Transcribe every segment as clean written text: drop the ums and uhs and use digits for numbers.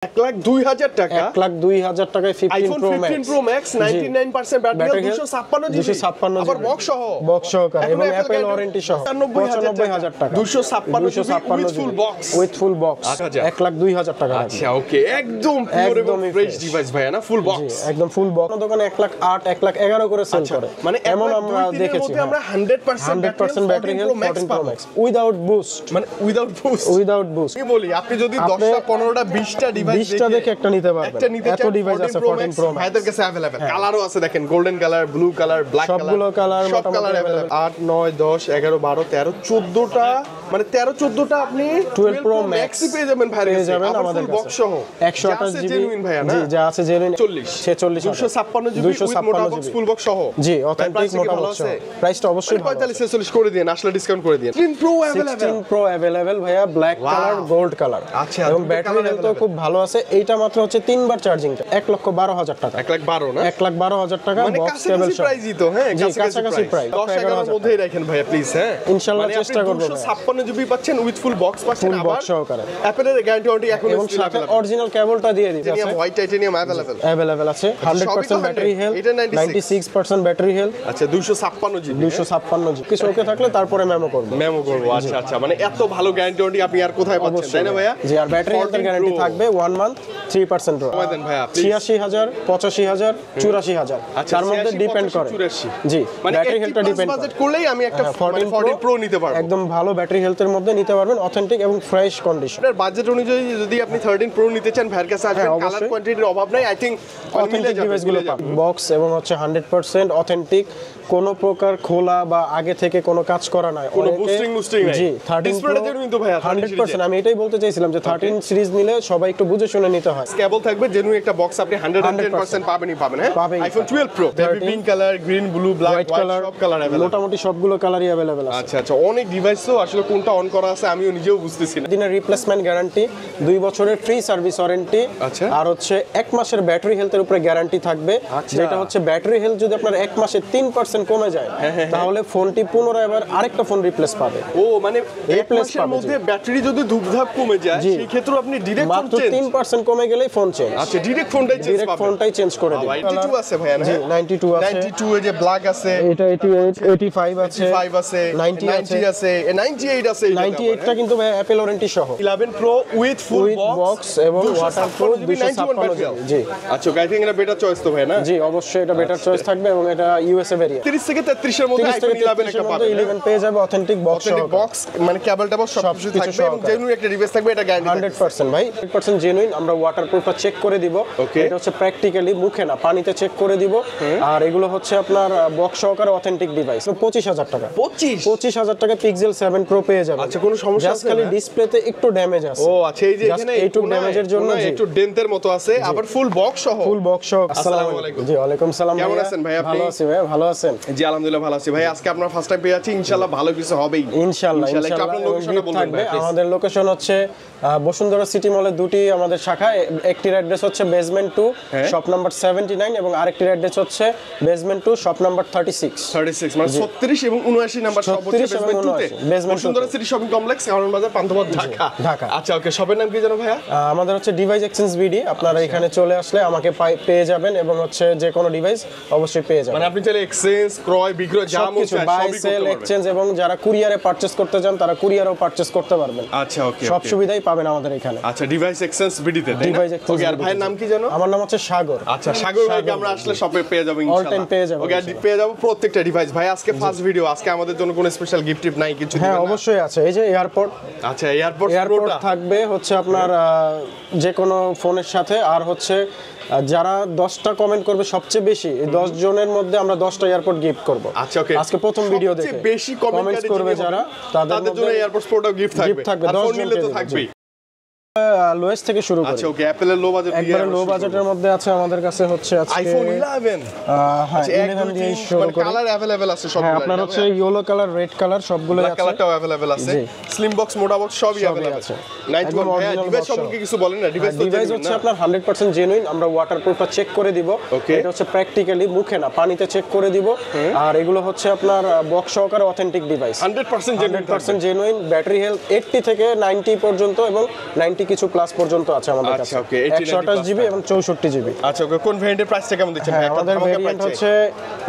1,02,000 টাকা 1,02,000 টাকায় 15 Pro Max 99% battery 256 আবার বক্স সহকারে এবং অ্যাপল ওয়ারেন্টি সহ 95,000 টাকা 256 উইথ ফুল বক্স 1,02,000 টাকা। আচ্ছা ওকে, একদম পিওর এবং ফ্রেশ ডিভাইস ভাই না, ফুল বক্স একদম ফুল বক্স। দোকানে 1,08,000 1,11,000 করে সেল করে, মানে এমন আমরা দেখেছি আমরা 100% battery health 14 Pro Max without boost, মানে উইদাউট বুস্ট কি বলি, আপনি যদি 10টা 15টা 20টা ডিভাইস দেখে একটা নিতে পারবেন। এত ডিভাইস আছে 14 Pro Max ভাইদের কাছে अवेलेबल, কালারও আছে দেখেন, golden colour, blue colour, black colour, সবগুলো কালার সব কালার अवेलेबल। 8 9 10 11 12 13 14টা, মানে 13 14টা আপনি 12 Pro Max পেয়ে যাবেন ভাইদের কাছে, যাবেন আমাদের কাছে বক্স সহ 128 জিবি জেনুইন ভাই না, জি যা আছে জেনুইন 46 256 জিবি উইথ মোটা বক্স ফুল বক্স সহ, জি অথেন্টিক মোটা বক্স সহ। প্রাইসটা অবশ্যই 45 46 করে দিন, আসলে ডিসকাউন্ট করে দিন। 16 Pro अवेलेबल ভাইয়া, ব্ল্যাক কালার, গোল্ড কালার, আচ্ছা এবং ব্যাটারি হেলথ খুব ভালো আছে। এইটা মাত্র হচ্ছে 3 বার চার্জিং, 1,12,000 টাকা, 1,12,000 না, 1,12,000 টাকা বক্স কেবল সহ। প্রাইসই তো হ্যাঁ, কাছাকাছি প্রাইস 10-11 এর মধ্যেই রাখেন ভাইয়া প্লিজ। হ্যাঁ ইনশাআল্লাহ চেষ্টা করব। 256 জিবি পাচ্ছেন উইথ ফুল বক্স পাচ্ছেন, আবার বক্স সহকারে অ্যাপলের গ্যারান্টি ওয়ারেন্টি এখন এবং সাথে অরিজিনাল কেবলটা দিয়ে দিচ্ছে। হোয়াইট টাইটানিয়াম अवेलेबल আছে 100% ব্যাটারি হেলথ, 96% ব্যাটারি হেলথ। আচ্ছা 256 জিবি, 256 জিবি কিছু ওকে থাকলে তারপরে মেমো করব। আচ্ছা আচ্ছা, মানে এত ভালো গ্যারান্টি ওয়ারেন্টি আপনি আর কোথায় পাচ্ছেন, তাই না ভাইয়া? জি, আর ব্যাটারি হেলথের গ্যারান্টি থাকবে 1 মান্থ 3% রো। দেন ভাইয়া 86,000 85,000 84,000 তার মধ্যে ডিপেন্ড করে। জি, মানে ব্যাটারি হেলথটা ডিপেন্ড করে। বাজেট করলেই আমি একটা 14 প্রো নিতে পারবো, একদম ভালো ব্যাটারি হেলথের মধ্যে নিতে পারবেন, অথেন্টিক এবং ফ্রেশ কন্ডিশন। আপনার বাজেট অনুযায়ী যদি আপনি 13 প্রো নিতে চান, ভাইয়ের কাছে আসবেন, কালার কোয়ান্টিটির অভাব নাই। আই থিং অথেন্টিক ডিভাইসগুলো পাবেন, বক্স এবং হচ্ছে 100% অথেন্টিক, কোনো প্রকার খোলা বা আগে থেকে কোনো কাজ করা নাই, কোনো বুস্টিং নাই। জি 13 ডিসপ্লেটা দেখুন কিন্তু ভাইয়া 100%। আমি এটাই বলতে চাইছিলাম যে 13 সিরিজ নিলে সবাই একটু বুঝে শুনে নিতে হয়। কেবল থাকবে, জেনুইন একটা বক্স আপনি 110% পাবেন। হ্যাঁ iPhone 12 pro baby pink colour, green, blue, black, white সব কালার अवेलेबल, মোটামুটি সবগুলো কালারই अवेलेबल আছে। আচ্ছা আচ্ছা, অনেক ডিভাইস তো আসলে কোনটা অন করা আছে আমিও নিজেও বুঝতেছি না। দিনের রিপ্লেসমেন্ট গ্যারান্টি, 2 বছরের ফ্রি সার্ভিস ওয়ারেন্টি, আচ্ছা, আর হচ্ছে 1 মাসের ব্যাটারি হেলথের উপরে গ্যারান্টি থাকবে। যেটা হচ্ছে ব্যাটারি হেলথ যদি আপনার 1 মাসে 3% কমে যায়, তাহলে ফোনটি পুনরায় আবার আরেকটা ফোন রিপ্লেস পাবে। ও মানে 1 মাসের মধ্যে ব্যাটারি যদি ধুপধাপ কমে যায়, সেই ক্ষেত্রে আপনি ডাইরেক্ট ফোন চেঞ্জ, 3% কমে গেলেই ফোন চেঞ্জ। আচ্ছা, ডাইরেক্ট ফোনটাই চেঞ্জ করে দিবে। 92 আছে ভাইয়া না? জি 92 আছে, 92 এ যে ব্ল্যাক আছে, এটা 88 85 আছে, 85 আছে, 90 আছে, 98 আছে। 98টা কিন্তু ভাই অ্যাপল ওয়ারেন্টি সহ। 11 প্রো উইথ ফুল বক্স এবং ওয়াটারপ্রুফ 256 জিবি। জি আচ্ছা, আই থিং এটা বেটার চয়েস তো ভাই না? জি অবশ্যই এটা বেটার চয়েস থাকবে, এবং এটা ইউএসএ ভেরিয়েন্ট। 30 থেকে 33 এর মধ্যে আইফোন 11 একটা পাবেন। 11 পেয়ে যাবে অথেন্টিক বক্স, মানে কেবল টাবল সবকিছু থাকবে এবং জেনুইন একটা ডিভাইস থাকবে, এটা গ্যারান্টি 100% ভাই, 100% জেনুইন। আমরা ওয়াটারপ্রুফটা চেক করে দিব। এটা হচ্ছে প্র্যাকটিক্যালি, মুখে না পানিতে চেক করে দিব। আর এগুলো হচ্ছে আপনার বক্স সহকারে অথেন্টিক ডিভাইস। 25,000 টাকা, 25,000 টাকা পিক্সেল 7 প্রো পেয়ে যাবে। আচ্ছা, কোনো সমস্যা আছে? খালি ডিসপ্লেতে একটু ড্যামেজ আছে। ও আচ্ছা, এই যে এখানে একটু ড্যামেজের জন্য একটু ডেন্টের মতো আছে, আবার ফুল বক্স সহ। আসসালামু আলাইকুম। জি ওয়ালাইকুম সালাম। কেমন আছেন ভাই আপনি? ভালো আছি ভাই, ভালো আছেন? জি আলহামদুলিল্লাহ ভালো আছি ভাই। আজকে আপনার ফার্স্ট টাইম পেয়ে আছি, ইনশাআল্লাহ ভালো কিছু হবেই। ইনশাআল্লাহ আপনার লোকেশনটা বলবেন ভাই? আমাদের লোকেশন হচ্ছে বসুন্ধরা সিটি মলের দুটি আমাদের শাখা। একটির অ্যাড্রেস হচ্ছে বেসমেন্ট 2 শপ নাম্বার 79, এবং আরেকটির অ্যাড্রেস হচ্ছে বেসমেন্ট 2 শপ নাম্বার 36 মানে 36 এবং 79 নাম্বার সব হচ্ছে বেসমেন্ট 2 তে, বসুন্ধরা সিটি শপিং কমপ্লেক্স, কারণ বাজার, পান্থপথ, ঢাকা। আচ্ছা ওকে, শপের নাম কি জানো ভাইয়া? আমাদের হচ্ছে ডিভাইস এক্সচেঞ্জ বিডি। আপনারা এখানে চলে আসলে আমাকে পেয়ে যাবেন, এবং হচ্ছে যে কোনো ডিভাইস অবশ্যই পেয়ে যাবেন। মানে আপনি চাইলে এক্সচেঞ্জ, ক্রয়, বিক্রয়, যা মন চায় বাই সেল এক্সচেঞ্জ, এবং যারা কুরিয়ারে পারচেজ করতে চান তারা কুরিয়ারেও পারচেজ করতে পারবেন। আচ্ছা ওকে, সব সুবিধাই পাবেন আমাদের এখানে। আচ্ছা, ডিভাইস এক্সচেঞ্জ বিডিতে, তাই না? ওকে, আর ভাইয়ের নাম কি জানো? আমার নাম হচ্ছে সাগর। আচ্ছা, সাগর ভাইকে আমরা আসলে শপে পেয়ে যাব ইনশাআল্লাহ। অল টাইম পেয়ে যাব। ওকে, পেয়ে যাব প্রত্যেকটা ডিভাইস। ভাই আজকে ফার্স্ট ভিডিও, আজকে আমাদের জন্য কোনো স্পেশাল গিফট টিপ নাই কিছু? হ্যাঁ অবশ্যই আছে। এই যে এয়ারপোর্ট। আচ্ছা, এয়ারপোর্ট থাকবে হচ্ছে আপনার যে কোনো ফোনের সাথে। আর হচ্ছে যারা 10টা কমেন্ট করবে সবচেয়ে বেশি, এই 10 জনের মধ্যে আমরা 10টা এয়ারপোর্ট গিফট করব। আচ্ছা ওকে, আজকে প্রথম ভিডিও দেখে সবচেয়ে বেশি কমেন্ট করবে যারা, তাদের জন্য এয়ারপোর্ট প্রোডাক্ট গিফট থাকবে। 10 নিলে তো থাকবেই। লোয়েস্ট থেকে শুরু করি। আচ্ছা ওকে, অ্যাপলের লো বাজেট, একবারে লো বাজেটের মধ্যে আছে আমাদের কাছে হচ্ছে আজকে আইফোন 11। হ্যাঁ 11 দিয়ে শুরু করি। কালার अवेलेबल আছে সবগুলো। হ্যাঁ আপনার হচ্ছে ইয়েলো কালার, রেড কালার সবগুলোই আছে। কালারটাও अवेलेबল আছে। স্লিম বক্স, মোটা বক্স সবই अवेलेबल আছে। 91 ডিভাইস সম্পর্কে কিছু বলেন না? ডিভাইস হচ্ছে আপনার 100% জেনুইন। আমরা ওয়াটারপ্রুফটা চেক করে দিব। এটা হচ্ছে প্র্যাকটিক্যালি, মুখে না পানিতে চেক করে দিব। আর এগুলো হচ্ছে আপনার বক্স সহকারে authentic device, 100% genuine. Battery health 80 থেকে 90 পর্যন্ত এবং 120 কিছু প্লাস পর্যন্ত আছে আমাদের কাছে। আচ্ছা ওকে, 128 জিবি এবং 64 জিবি। আচ্ছা ওকে, কোন ভেরিয়েন্টের প্রাইসটা কেমন দিচ্ছেন ভাই? আমাদের ভেরিয়েন্ট হচ্ছে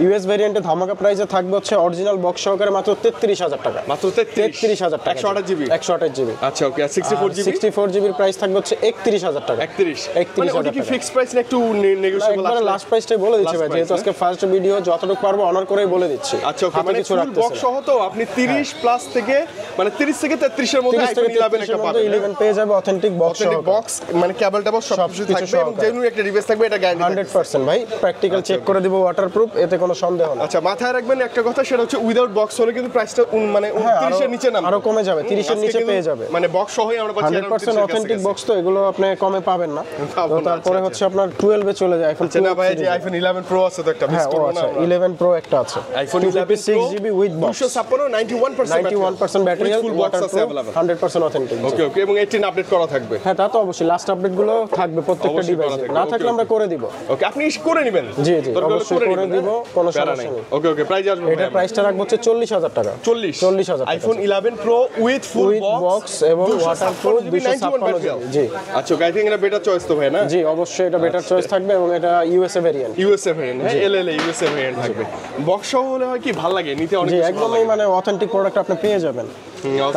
ইউএস ভেরিয়েন্টে ধামাকা প্রাইসে থাকবে হচ্ছে অরিজিনাল বক্স সহকারে মাত্র 33000 টাকা। মাত্র 33000 টাকা, 128 জিবি। 128 জিবি। আচ্ছা ওকে, আর 64 জিবি? 64 জিবির প্রাইস থাকবে হচ্ছে 31000 টাকা। 31 মানে ওটা কি ফিক্সড প্রাইস না একটু নেগোশিয়েবল? একবারে লাস্ট প্রাইসটাই বলে দিচ্ছি ভাই, যেহেতু আজকে ফার্স্ট ভিডিও, যতটুকু পারবো অনার করেই বলে দিচ্ছি। আচ্ছা ওকে, মানে ফুল বক্স সহ তো আপনি 30 প্লাস থেকে মানে 30 থেকে 33 এর মধ্যে আইফোন 11 একটা পাবেন। 11 পেয়ে যাবে অথেন্টিক বক্স সহ, বক্স মানে কেবল টেবল সব কিছু থাকবে এবং জেনুইন একটা ডিভাইস থাকবে, এটা গ্যারান্টি 100% ভাই। প্র্যাকটিক্যাল চেক করে দিব, ওয়াটারপ্রুফ, এতে কোনো সন্দেহ নেই। আচ্ছা মাথায় রাখবেন একটা কথা, সেটা হচ্ছে উইদাউট বক্স হলে কিন্তু প্রাইসটা মানে 29 এর নিচে নামবে, আরো কমে যাবে, 30 এর নিচে পেয়ে যাবে। মানে বক্স সহই আমরা পাচ্ছি 100% অথেন্টিক বক্স, তো এগুলো আপনি কমে পাবেন না। তো তারপরে হচ্ছে আপনার 12 এ চলে যায় আইফোন। না ভাই, যে আইফোন 11 প্রো আছে তো একটা মিস করব না। 11 প্রো একটা আছে, iPhone 11 6GB with box, 256 91% battery health, full box আছে अवेलेबल, 100% অথেন্টিক। ওকে ওকে, এবং 18 আপডেট করা থাকবে? হ্যাঁ তা তো অবশ্যই, লাস্ট আপডেট গুলো থাকবে প্রত্যেকটা ডিভাইসে, না থাকলে আমরা করে দিব। ওকে, আপনি করে নেবেন? জি জি অবশ্যই করে দিব, কোনো সমস্যা নেই। ওকে ওকে, প্রাইস আসবে? এটা প্রাইসটা রাখবো হচ্ছে 40000 টাকা। 40000 iPhone 11 pro with full box এবং ওয়াটারপ্রুফ 256 জিবি। জি আচ্ছা, আই থিং এটা বেটার চয়েস তো ভাই না? জি অবশ্যই, এটা বেটার চয়েস থাকবে এবং এটা ইউএসএ ভেরিয়েন্ট। ইউএসএ ভেরিয়েন্ট, হ্যাঁ এলএলএ ইউএসএ ভেরিয়েন্ট থাকবে। বক্স সহ হলে হয় কি ভালো লাগে নিতে, অনেক জি একদমই মানে অথেন্টিক প্রোডাক্ট আপনি পেয়ে যাবেন।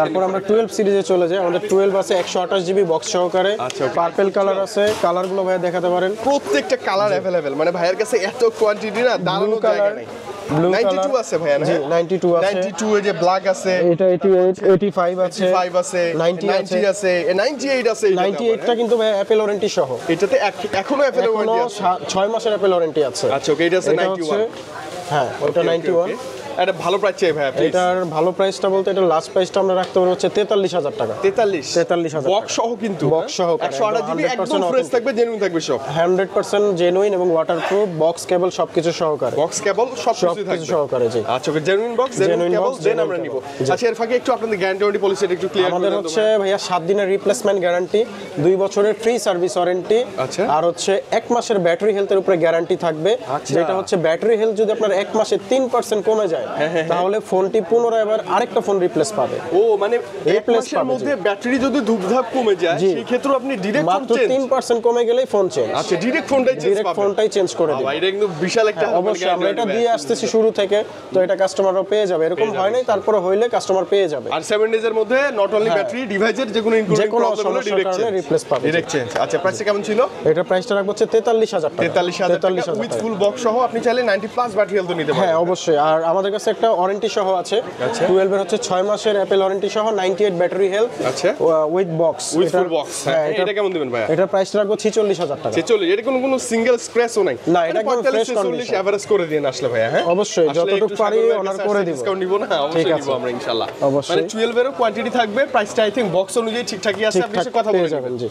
তারপর আমরা 12 সিরিজে চলে যাই। আমাদের 12 আছে 128 জিবি বক্স সহকারে, পার্পল কালার আছে। কালারগুলো ভাই দেখাতে পারেন? প্রত্যেকটা কালার अवेलेबल, মানে ভাইয়ের কাছে এত কোয়ান্টিটি না, দাঁড়ানোর জায়গা নেই। ব্লু 92 আছে ভাই না? জি 92 আছে, 92 এ যে ব্ল্যাক আছে, এটা 88 85 আছে, 85 আছে, 90 আছে, 98 আছে। 98টা কিন্তু ভাই অ্যাপল ওয়ারেন্টি সহ, এটাতে এখনো অ্যাপল ওয়ারেন্টি আছে, 6 মাসের অ্যাপল ওয়ারেন্টি আছে। আচ্ছা ওকে, এটা আছে 91। হ্যাঁ ওটা 91। এটা ভালো প্রাইস চাই ভাই আপনি? এটার ভালো প্রাইসটা বলতে এটা লাস্ট প্রাইসটা আমরা রাখতে পারবো হচ্ছে 43000 টাকা। 43000 বক্স সহ, কিন্তু বক্স সহ 128 জিবি একদম ফ্রেশ থাকবে, জেনুইন থাকবে সব, 100% জেনুইন এবং ওয়াটারপ্রুফ, বক্স কেবল সবকিছু সহকারে, বক্স কেবল সব কিছু থাকবে সহকারে। জি আচ্ছা ওকে, জেনুইন বক্স জেনুইন কেবল দেন আমরা নিব। আচ্ছা এর ফাঁকে একটু আপনাদের গ্যারান্টি পলিসিটা একটু ক্লিয়ার করে দেন। আমাদের হচ্ছে ভাইয়া 7 দিনের রিপ্লেসমেন্ট গ্যারান্টি, 2 বছরের ফ্রি সার্ভিস ওয়ারেন্টি, আচ্ছা আর হচ্ছে 1 মাসের ব্যাটারি হেলথের উপরে গ্যারান্টি থাকবে। যেটা হচ্ছে ব্যাটারি হেলথ যদি আপনার 1 মাসে 3% কমে যায়, তাহলে ফোনটি পুনরায় আবার আরেকটা ফোন রিপ্লেস পাবে। ও মানে রিপ্লেসের মধ্যে ব্যাটারি যদি ধুপধাপ কমে যায়, সেই ক্ষেত্রে আপনি ডাইরেক্ট ফোন চেঞ্জ, 3% কমে গেলেই ফোন চেঞ্জ। আচ্ছা ডাইরেক্ট ফোনটাই চেঞ্জ করে দিবেন। ভাই এটা কিন্তু বিশাল একটা, অবশ্যই আমরা এটা দিয়ে আসতেছি শুরু থেকে, তো এটা কাস্টমারও পেয়ে যাবে। এরকম হয় নাই, তারপরে হইলে কাস্টমার পেয়ে যাবে। আর 7 ডেজ এর মধ্যে নট অনলি ব্যাটারি, ডিভাইসের যে কোনো ইনক্লুডিং প্রবলেম হলে ডাইরেক্ট রিপ্লেস পাবে, ডাইরেক্ট চেঞ্জ। আচ্ছা প্রাইসটা কেমন ছিল? এটা প্রাইসটা রাখবো হচ্ছে 43000 টাকা। 43000 উইথ ফুল বক্স সহ, আপনি চাইলে 90 প্লাস ব্যাটারি হেলথ নিতে পারেন। হ্যাঁ অবশ্যই, আর আমাদের কাছে একটা ওয়ারেন্টি সহ আছে। 12 এর হচ্ছে 6 মাসের অ্যাপল ওয়ারেন্টি সহ, 98 ব্যাটারি হেলথ, আচ্ছা with box. With full box, হ্যাঁ এটা কেমন দিবেন ভাই? এটা প্রাইস রাখবো 46000 টাকা। 46, এটা কোনো সিঙ্গেল স্ক্র্যাচও নাই না, এটা একদম ফ্রেশ কন্ডিশন। এভারেজ করে দিন আসলে ভাই। হ্যাঁ অবশ্যই, যতটুকু পারি অনার করে দিব, ডিসকাউন্ট নিব না, অবশ্যই নিব আমরা ইনশাআল্লাহ। মানে 12 এরও কোয়ান্টিটি থাকবে, প্রাইসটা আই থিং বক্স অনুযায়ী ঠিকঠাকই আছে, আপনি কথা বলে যাবেন। জি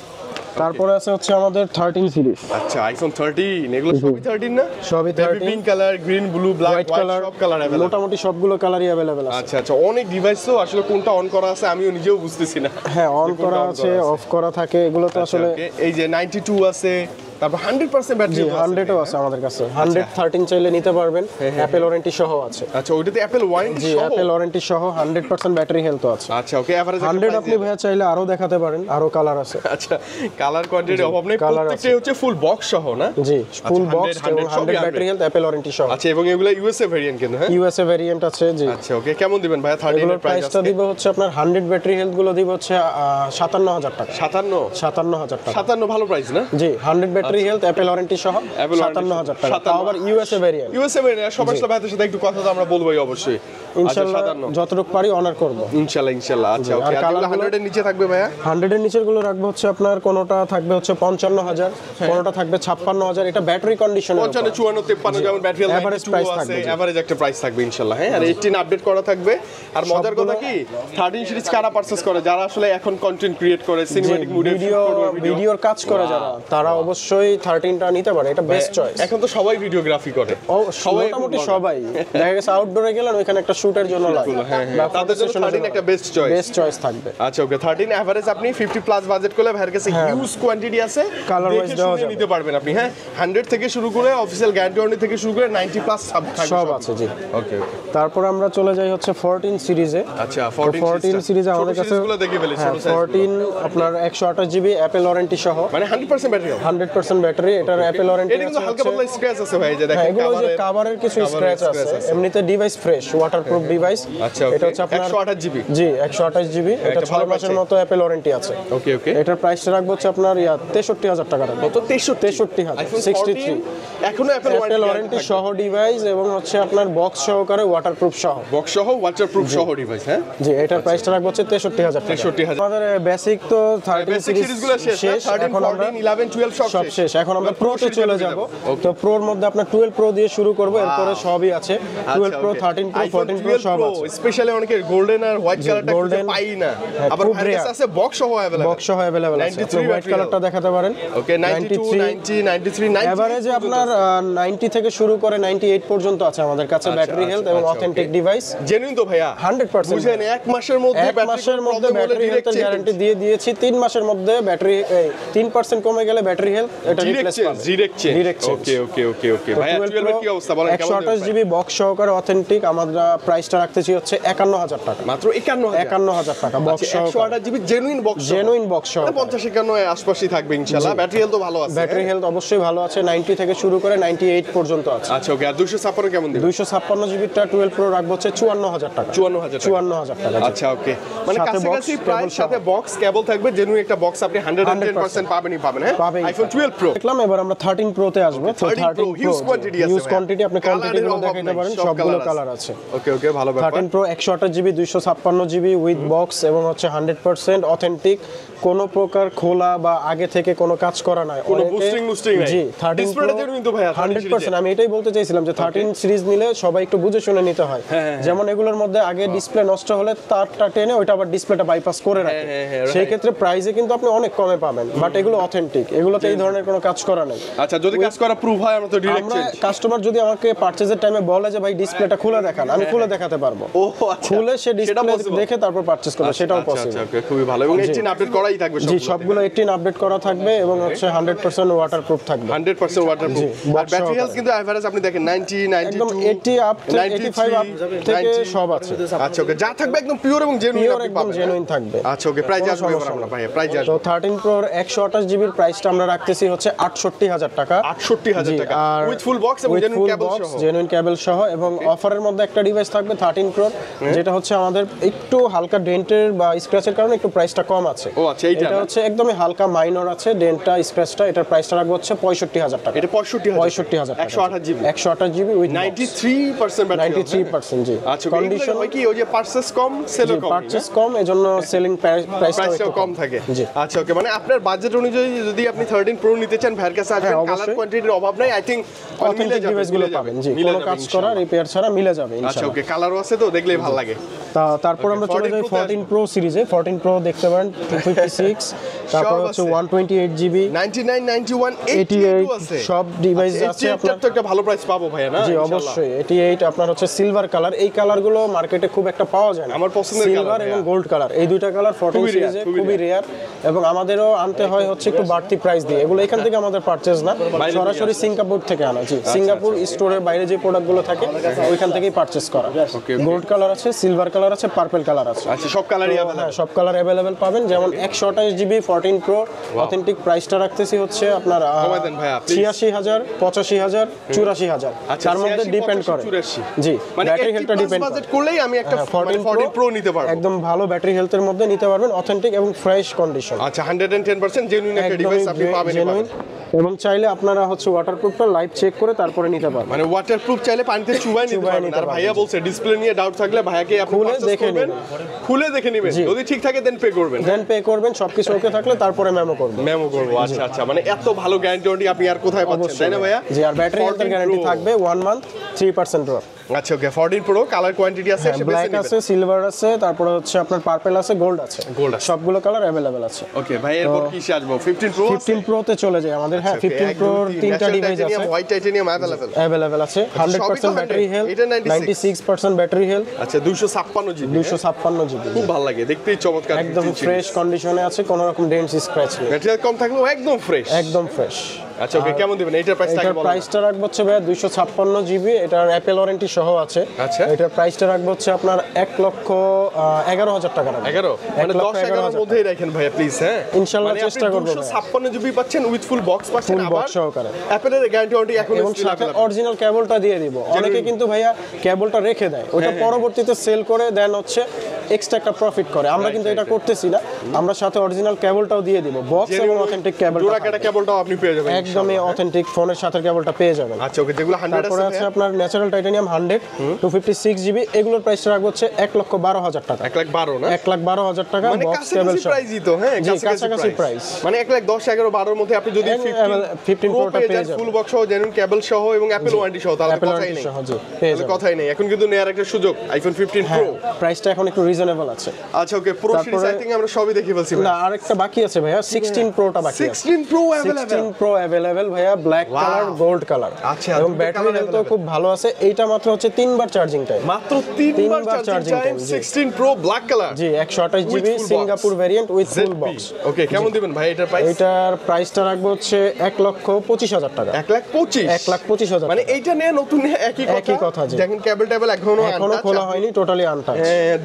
তারপরে আছে হচ্ছে আমাদের 13 সিরিজ। আচ্ছা আইফোন 13, এগুলো সবই 13 না? সবই 13, pink colour, green, blue, black, white সব কালার अवेलेबल, মোটামুটি সবগুলো কালারই अवेलेबल আছে। আচ্ছা আচ্ছা, অনেক ডিভাইস তো আসলে কোনটা অন করা আছে আমিও নিজেও বুঝতেছি না। হ্যাঁ অন করা আছে, অফ করা থাকে, এগুলো তো আসলে। এই যে 92 আছে, তারপর 100% ব্যাটারি, 100ও আছে আমাদের কাছে। 113 চাইলে নিতে পারবেন, অ্যাপল ওয়ারেন্টি সহ আছে। আচ্ছা ওইটাতে অ্যাপল ওয়ারেন্টি সহ? অ্যাপল ওয়ারেন্টি সহ 100% ব্যাটারি হেলথ আছে। আচ্ছা ওকে, এভারেজ 100 আপনি ভাইয়া চাইলে আরো দেখাতে পারেন, আরো কালার আছে। আচ্ছা কালার কোয়ান্টিটি অভাব নেই, প্রত্যেকটাই হচ্ছে ফুল বক্স সহ না? জি full box, 100 battery health, Apple warranty সহ। আচ্ছা এবং এগুলো ইউএসএ ভেরিয়েন্ট কিন্তু? হ্যাঁ ইউএসএ ভেরিয়েন্ট আছে। জি আচ্ছা ওকে, কেমন দিবেন ভাইয়া 13 এর প্রাইসটা দিব হচ্ছে আপনার 100 ব্যাটারি হেলথ গুলো দিব হচ্ছে 57000 টাকা। 57000 টাকা? 57 ভালো প্রাইস না? জি 100 ব্যাটারি হেলথ, অ্যাপল ওয়ারেন্টি সহ 57000 টাকা। তাও আবার ইউএসএ ভেরিয়েন্ট। ইউএসএ ভেরিয়েন্ট সবার সাথে ভাইদের সাথে একটু কথা তো আমরা বলবোই অবশ্যই ইনশাআল্লাহ, যতটুকু পারি অনার করব ইনশাআল্লাহ। আচ্ছা ওকে, আর 100 এর নিচে থাকবে ভাইয়া? 100 এর নিচের গুলো রাখবো হচ্ছে আপনার, কোনটা থাকবে হচ্ছে 55000, কোনটা থাকবে 56000। এটা ব্যাটারি কন্ডিশন, 55 54 53 যেমন ব্যাটারি এভারেজ প্রাইস থাকবে, এভারেজ একটা প্রাইস থাকবে ইনশাআল্লাহ। হ্যাঁ আর 18 আপডেট করা থাকবে। আর মজার কথা কি 13 সিরিজ কারা পারচেজ করে? যারা আসলে এখন কন্টেন্ট ক্রিয়েট করে, সিনেম্যাটিক ভিডিওর কাজ করে যারা, তারা অবশ্যই অবশ্যই 13টা নিতে পারে, এটা বেস্ট চয়েস। এখন তো সবাই ভিডিওগ্রাফি করে, সবাই মোটামুটি সবাই, দেখা গেছে আউটডোরে গেলেন ওইখানে একটা শুটের জন্য লাগে, তাদের জন্য 13 একটা বেস্ট চয়েস থাকবে। আচ্ছা ওকে, 13 এভারেজ আপনি 50 প্লাস বাজেট করলে ভাইয়ের কাছে হিউজ কোয়ান্টিটি আছে, কালার ওয়াইজ দেওয়া যাবে, নিতে পারবেন আপনি। হ্যাঁ 100 থেকে শুরু করে অফিশিয়াল গ্যারান্টি ওয়ারেন্টি থেকে শুরু করে 90 প্লাস সব আছে জি। ওকে ওকে, তারপর আমরা চলে যাই হচ্ছে 14 সিরিজে। আচ্ছা 14 সিরিজে আমাদের কাছে 14 আপনার 128 জিবি অ্যাপল ওয়ারেন্টি সহ, মানে 100% ব্যাটারি, 100% ব্যাটারি, এটার অ্যাপল ওয়ারেন্টি এটা কিন্তু হালকা পাতলা স্ক্র্যাচ আছে ভাই, যে দেখেন এগুলো যে কভারের কিছু স্ক্র্যাচ আছে, এমনিতে ডিভাইস ফ্রেশ ওয়াটারপ্রুফ ডিভাইস। আচ্ছা এটা হচ্ছে আপনার 128 জিবি, জি 128 জিবি, এটা 6 মাসের মতো অ্যাপল ওয়ারেন্টি আছে। ওকে ওকে, এটার প্রাইসটা রাখবো হচ্ছে আপনার 63000 টাকা রাখবো। কত? 63000, 63 এখনো অ্যাপল ওয়ারেন্টি সহ ডিভাইস, এবং হচ্ছে আপনার বক্স সহকারে ওয়াটারপ্রুফ সহ, বক্স সহ ওয়াটারপ্রুফ সহ ডিভাইস। হ্যাঁ জি, এটার প্রাইসটা রাখবো হচ্ছে 63000 টাকা। 63000। আমাদের বেসিক তো 13 সিরিজগুলো শেষ, এখন আমরা 11 12 সব শেষ, এখন আমরা প্রোতে চলে যাব। তো প্রোর মধ্যে আপনার 12 প্রো দিয়ে শুরু করব, এরপরে সবই আছে, 12 প্রো 13 প্রো 14 প্রো সব আছে। স্পেশালি অনেকে গোল্ডেন আর হোয়াইট কালারটা খুঁজে পাই না, আবার ভাইয়ের কাছে আছে বক্স সহ अवेलेबल, বক্স সহ अवेलेबल আছে। আপনি হোয়াইট কালারটা দেখাতে পারেন। ওকে 92 90 93 90 এভারেজে আপনার 90 থেকে শুরু করে 98 পর্যন্ত আছে আমাদের কাছে ব্যাটারি হেলথ এবং অথেন্টিক ডিভাইস। জেনুইন তো ভাইয়া 100% বুঝেন, এক মাসের মধ্যে ব্যাটারি হেলথের গ্যারান্টি দিয়ে দিয়েছি। 3 মাসের মধ্যে ব্যাটারি 3% কমে গেলে ব্যাটারি হেলথ এটা রিপ্লেস পাবে, direct change. Direct change. Okay okay okay okay ভাইয়া 12 এর কি অবস্থা বলেন? 128 জিবি বক্স সহকারে অথেন্টিক আমরা প্রাইসটা রাখতেছি হচ্ছে 51000 টাকা, মাত্র 51000 টাকা বক্স সহ। 128 জিবি জেনুইন বক্স সহ 50 51 আশপাশই থাকবে ইনশাআল্লাহ। ব্যাটারি হেলথ তো ভালো আছে, ব্যাটারি হেলথ অবশ্যই ভালো আছে, 90 থেকে শুরু করে 98 পর্যন্ত আছে। আচ্ছা ওকে, আর 256 কেমন দিবেন? 256 জিবিটা 12 প্রো রাখবো হচ্ছে 54000 টাকা, 54000 টাকা। আচ্ছা ওকে, মানে কাছাকাছি প্রাইস সাথে বক্স কেবল থাকবে, জেনুইন একটা বক্স আপনি 110% পাবেনই পাবেন। হ্যাঁ আইফোন 12 প্রো দেখলাম, এবার আমরা 13 প্রোতে আসবো। 13 প্রো হিউজ কোয়ান্টিটি আছে, হিউজ কোয়ান্টিটি, আপনি কোয়ান্টিটিগুলো দেখাইতে পারেন, সবগুলো কালার আছে। ওকে ওকে, ভালো ব্যাপার। 13 pro 128 GB 256 GB with box এবং হচ্ছে 100% অথেন্টিক, কোনো প্রকার খোলা বা আগে থেকে কোনো কাজ করা নাই, কোনো বুস্টিং নাই। জি 13 প্রো 100%। আমি এটাই বলতে চাইছিলাম যে 13 সিরিজ নিলে সবাই একটু বুঝে শুনে নিতে হয়। যেমন এগুলোর মধ্যে আগে ডিসপ্লে নষ্ট হলে তারটা টেনে ওইটা আবার ডিসপ্লেটা বাইপাস করে রাখে, সেই ক্ষেত্রে প্রাইসে কিন্তু আপনি অনেক কমে পাবেন, বাট এগুলো অথেন্টিক, এগুলোতে এই ধরনের কোনো কাজ করা নেই। আচ্ছা, যদি কাজ করা প্রুফ হয় আমরা তো ডিরেক্ট চেঞ্জ। কাস্টমার যদি আমাকে পারচেজের টাইমে বলে যে ভাই ডিসপ্লেটা খুলে দেখান, আমি খুলে দেখাতে পারবো। ও আচ্ছা, খুলে সে ডিসপ্লে দেখে তারপর পারচেজ করবে, সেটাও পসিবল। আচ্ছা ওকে, খুবই ভালো। এবং 18 আপডেট করাই থাকবে জি, সবগুলো 18 আপডেট করা থাকবে এবং হচ্ছে 100% ওয়াটারপ্রুফ থাকবে, 100% ওয়াটারপ্রুফ। আর ব্যাটারি হেলথ কিন্তু এভারেজ আপনি দেখেন 90 একদম 92 80 আপ থেকে 85 আপ থেকে সব আছে। আচ্ছা ওকে, যা থাকবে একদম পিওর এবং জেনুইন আপনি একদম পাবেন। জেনুইন থাকবে। আচ্ছা ওকে, প্রাইস আসবে এবার আমরা ভাই, প্রাইস আসবে। তো 13 প্রো 128 জিবির প্রাইসটা আমরা রাখতেছি হচ্ছে 68000 টাকা, 68000 টাকা উইথ ফুল বক্স এবং জেনুইন কেবল সহ, জেনুইন কেবল সহ। এবং অফারের মধ্যে একটা ডিভাইস থাকবে 13 প্রো, যেটা হচ্ছে আমাদের একটু হালকা ডেন্টের বা স্ক্র্যাচের কারণে একটু প্রাইসটা কম আছে। ও আচ্ছা, এটা হচ্ছে একদমই হালকা মাইনর আছে ডেন্টটা স্ক্র্যাচটা, এটার প্রাইসটা রাখবো হচ্ছে 65000 টাকা। এটা 65000 টাকা, 128 জিবি 128 জিবি উইথ 93% ব্যাটারি, 93% জি। আচ্ছা, কন্ডিশন হয় কি ওই যে পারচেজ কম সেলও কম, পারচেজ কম, এজন্য সেলিং প্রাইসটাও কম থাকে। আচ্ছা ওকে, মানে আপনার বাজেট অনুযায়ী যদি আপনি 13 প্রো নিতে চান ভাইয়ের কাছে আসবেন, কালার কোয়ান্টিটির অভাব নাই। আই থিং অথেন্টিক ডিভাইসগুলো পাবেন, জি, কোনো কাজ করা রিপেয়ার ছাড়া মিলে যাবে ইনশাআল্লাহ। আচ্ছা ওকে, কালারও আছে তো দেখলেই ভালো লাগে। তারপর আমরা চলে যাই 14 প্রো সিরিজে। 14 প্রো দেখতে পারেন 256, তারপর হচ্ছে 128 জিবি 99 91 88 সব ডিভাইস আছে। আপনার তো একটা ভালো প্রাইস পাবো ভাইয়া না? জি অবশ্যই। 88 আপনার হচ্ছে সিলভার কালার, এই কালারগুলো মার্কেটে খুব একটা পাওয়া যায় না। আমার পছন্দের সিলভার এবং গোল্ড কালার, এই দুইটা কালার 14 সিরিজে খুবই রেয়ার, এবং আমাদেরও আনতে হয় হচ্ছে একটু বাড়তি প্রাইস দিয়ে। এগুলো এখান থেকে আমাদের পারচেজ না, সরাসরি সিঙ্গাপুর থেকে আনা। জি, সিঙ্গাপুর স্টোরের বাইরে যে প্রোডাক্টগুলো থাকে ওইখান থেকেই পারচেজ করা। গোল্ড কালার আছে, সিলভার কালার আছে, পার্পল কালার আছে। আচ্ছা, সব কালারই अवेलेबल? হ্যাঁ, সব কালার अवेलेबल পাবেন। যেমন 128 জিবি 14 প্রো অথেন্টিক প্রাইসটা রাখতেছি হচ্ছে আপনার 86000 85000 84000, তার মধ্যে ডিপেন্ড করে। জি, ব্যাটারি হেলথটা ডিপেন্ড করে। বাজেট করলেই আমি একটা 14 প্রো নিতে পারবো, একদম ভালো ব্যাটারি হেলথের মধ্যে নিতে পারবেন, অথেন্টিক এবং ফ্রেশ কন্ডিশন। আচ্ছা, 110% জেনুইন একটা ডিভাইস আপনি পাবেন। এবং চাইলে আপনারা হচ্ছে ওয়াটারপ্রুফটা লাইভ চেক করে তারপরে নিতে পারবেন। মানে ওয়াটারপ্রুফ চাইলে পানিতে চুবাই নিতে পারবেন। আর ভাইয়া বলছে ডিসপ্লে নিয়ে ডাউট থাকলে ভাইয়াকে আপনি খুলে দেখে নেবেন, যদি ঠিক থাকে দেন পে করবেন, সবকিছু ওকে থাকলে তারপরে মেমো করব। আচ্ছা আচ্ছা, মানে এত ভালো গ্যারান্টি আপনি আর কোথায় পাচ্ছেন, তাই না ভাইয়া? জি, আর ব্যাটারি হেলথের গ্যারান্টি থাকবে 1 মান্থ 3% ড্রপ। আচ্ছা ওকে, 14 প্রো কালার কোয়ান্টিটি আছে, ব্ল্যাক আছে, সিলভার আছে, তারপরে হচ্ছে আপনার পার্পল আছে, গোল্ড আছে, সবগুলো কালার अवेलेबल আছে। ওকে ভাই, এরপর কি আসবে? 15 প্রো 15 প্রোতে চলে যায় আমাদের। হ্যাঁ 15 Pro তিনটা ডিভাইস আছে, হোয়াইট টাইটানিয়াম अवेलेबल আছে, 100% ব্যাটারি হেলথ, 96% ব্যাটারি হেলথ। আচ্ছা 256 জিবি, 256 জিবি, খুব ভালো লাগে দেখতেই, চমৎকার, একদম ফ্রেশ কন্ডিশনে আছে, কোনো রকম ডেন্ট স্ক্র্যাচ নেই, ম্যাটেরিয়াল কম থাকলেও একদম ফ্রেশ, একদম ফ্রেশ। আচ্ছা ওকে, কেমন দিবেন এটার প্রাইসটা? এটার প্রাইসটা রাখবো হচ্ছে ভাই 256 জিবি, এটার অ্যাপল ওয়ারেন্টি সহ আছে। আচ্ছা, এটার প্রাইসটা রাখবো হচ্ছে আপনার 1,11,000 টাকা রাখবো। 11 মানে 10-11 এর মধ্যেই রাখেন ভাইয়া প্লিজ। হ্যাঁ ইনশাআল্লাহ চেষ্টা করব। 256 জিবি পাচ্ছেন উইথ ফুল বক্স পাচ্ছেন, ফুল বক্স সহকারে, অ্যাপলের গ্যারান্টি ওয়ারেন্টি এখন সাথে অরিজিনাল কেবলটা দিয়ে দিব। অনেকে কিন্তু ভাইয়া কেবলটা রেখে দেয়, ওটা পরবর্তীতে সেল করে দেন হচ্ছে এক্সট্রা একটা প্রফিট করে। আমরা কিন্তু এটা করতেছি না, আমরা সাথে অরিজিনাল কেবলটাও দিয়ে দিব, বক্স এবং অথেন্টিক কেবল, জোড়া কাটা কেবলটাও আপনি পেয়ে যাবেন, একদমই অথেন্টিক ফোনের সাথে কেবলটা পেয়ে যাবেন। আচ্ছা ওকে, যেগুলো 100 তারপরে আছে আপনার ন্যাচারাল টাইটানিয়াম 100 256 জিবি, এগুলোর প্রাইসটা রাখবো হচ্ছে 1,12,000 টাকা। 1,12,000 না? 1,12,000 টাকা বক্স কেবল সহ প্রাইসই তো। হ্যাঁ কাছাকাছি প্রাইস, মানে 1,10,000 11 12 এর মধ্যে আপনি যদি 15 Pro পেয়ে যাবেন, ফুল বক্স সহ জেনুইন কেবল সহ এবং অ্যাপল ওয়ারেন্টি সহ, তাহলে কথাই নেই, তাহলে কথাই নেই। এখন কিন্তু নেয়ার একটা সুযোগ আইফোন 15 Pro, প্রাইসটা এখন একটু রিজনেবল আছে। আচ্ছা ওকে, প্রো সিরিজ আই থিং আমরা সবই দেখে ফেলছি। না আরেকটা বাকি আছে ভাইয়া, 16 প্রোটা বাকি আছে। 16 প্রো अवेलेबल, 16 প্রো अवेलेबल ভাইয়া, ব্ল্যাক কালার গোল্ড কালার। আচ্ছা, এবং ব্যাটারি হেলথ খুব ভালো আছে। এইটা মাত্র হচ্ছে 3 বার চার্জিং টাইম, মাত্র 3 বার charging time. 16 pro black colour, জি 128 GB Singapore variant with full box. Okay, কেমন দিবেন ভাই এটার প্রাইস? এটার প্রাইসটা রাখবো হচ্ছে 1,25,000 টাকা। 1,25,000, 1,25,000 মানে এইটা নিয়ে নতুন একই কথা, দেখেন কেবল টেবল এখনো খোলা হয়নি, টোটালি আনটাচ,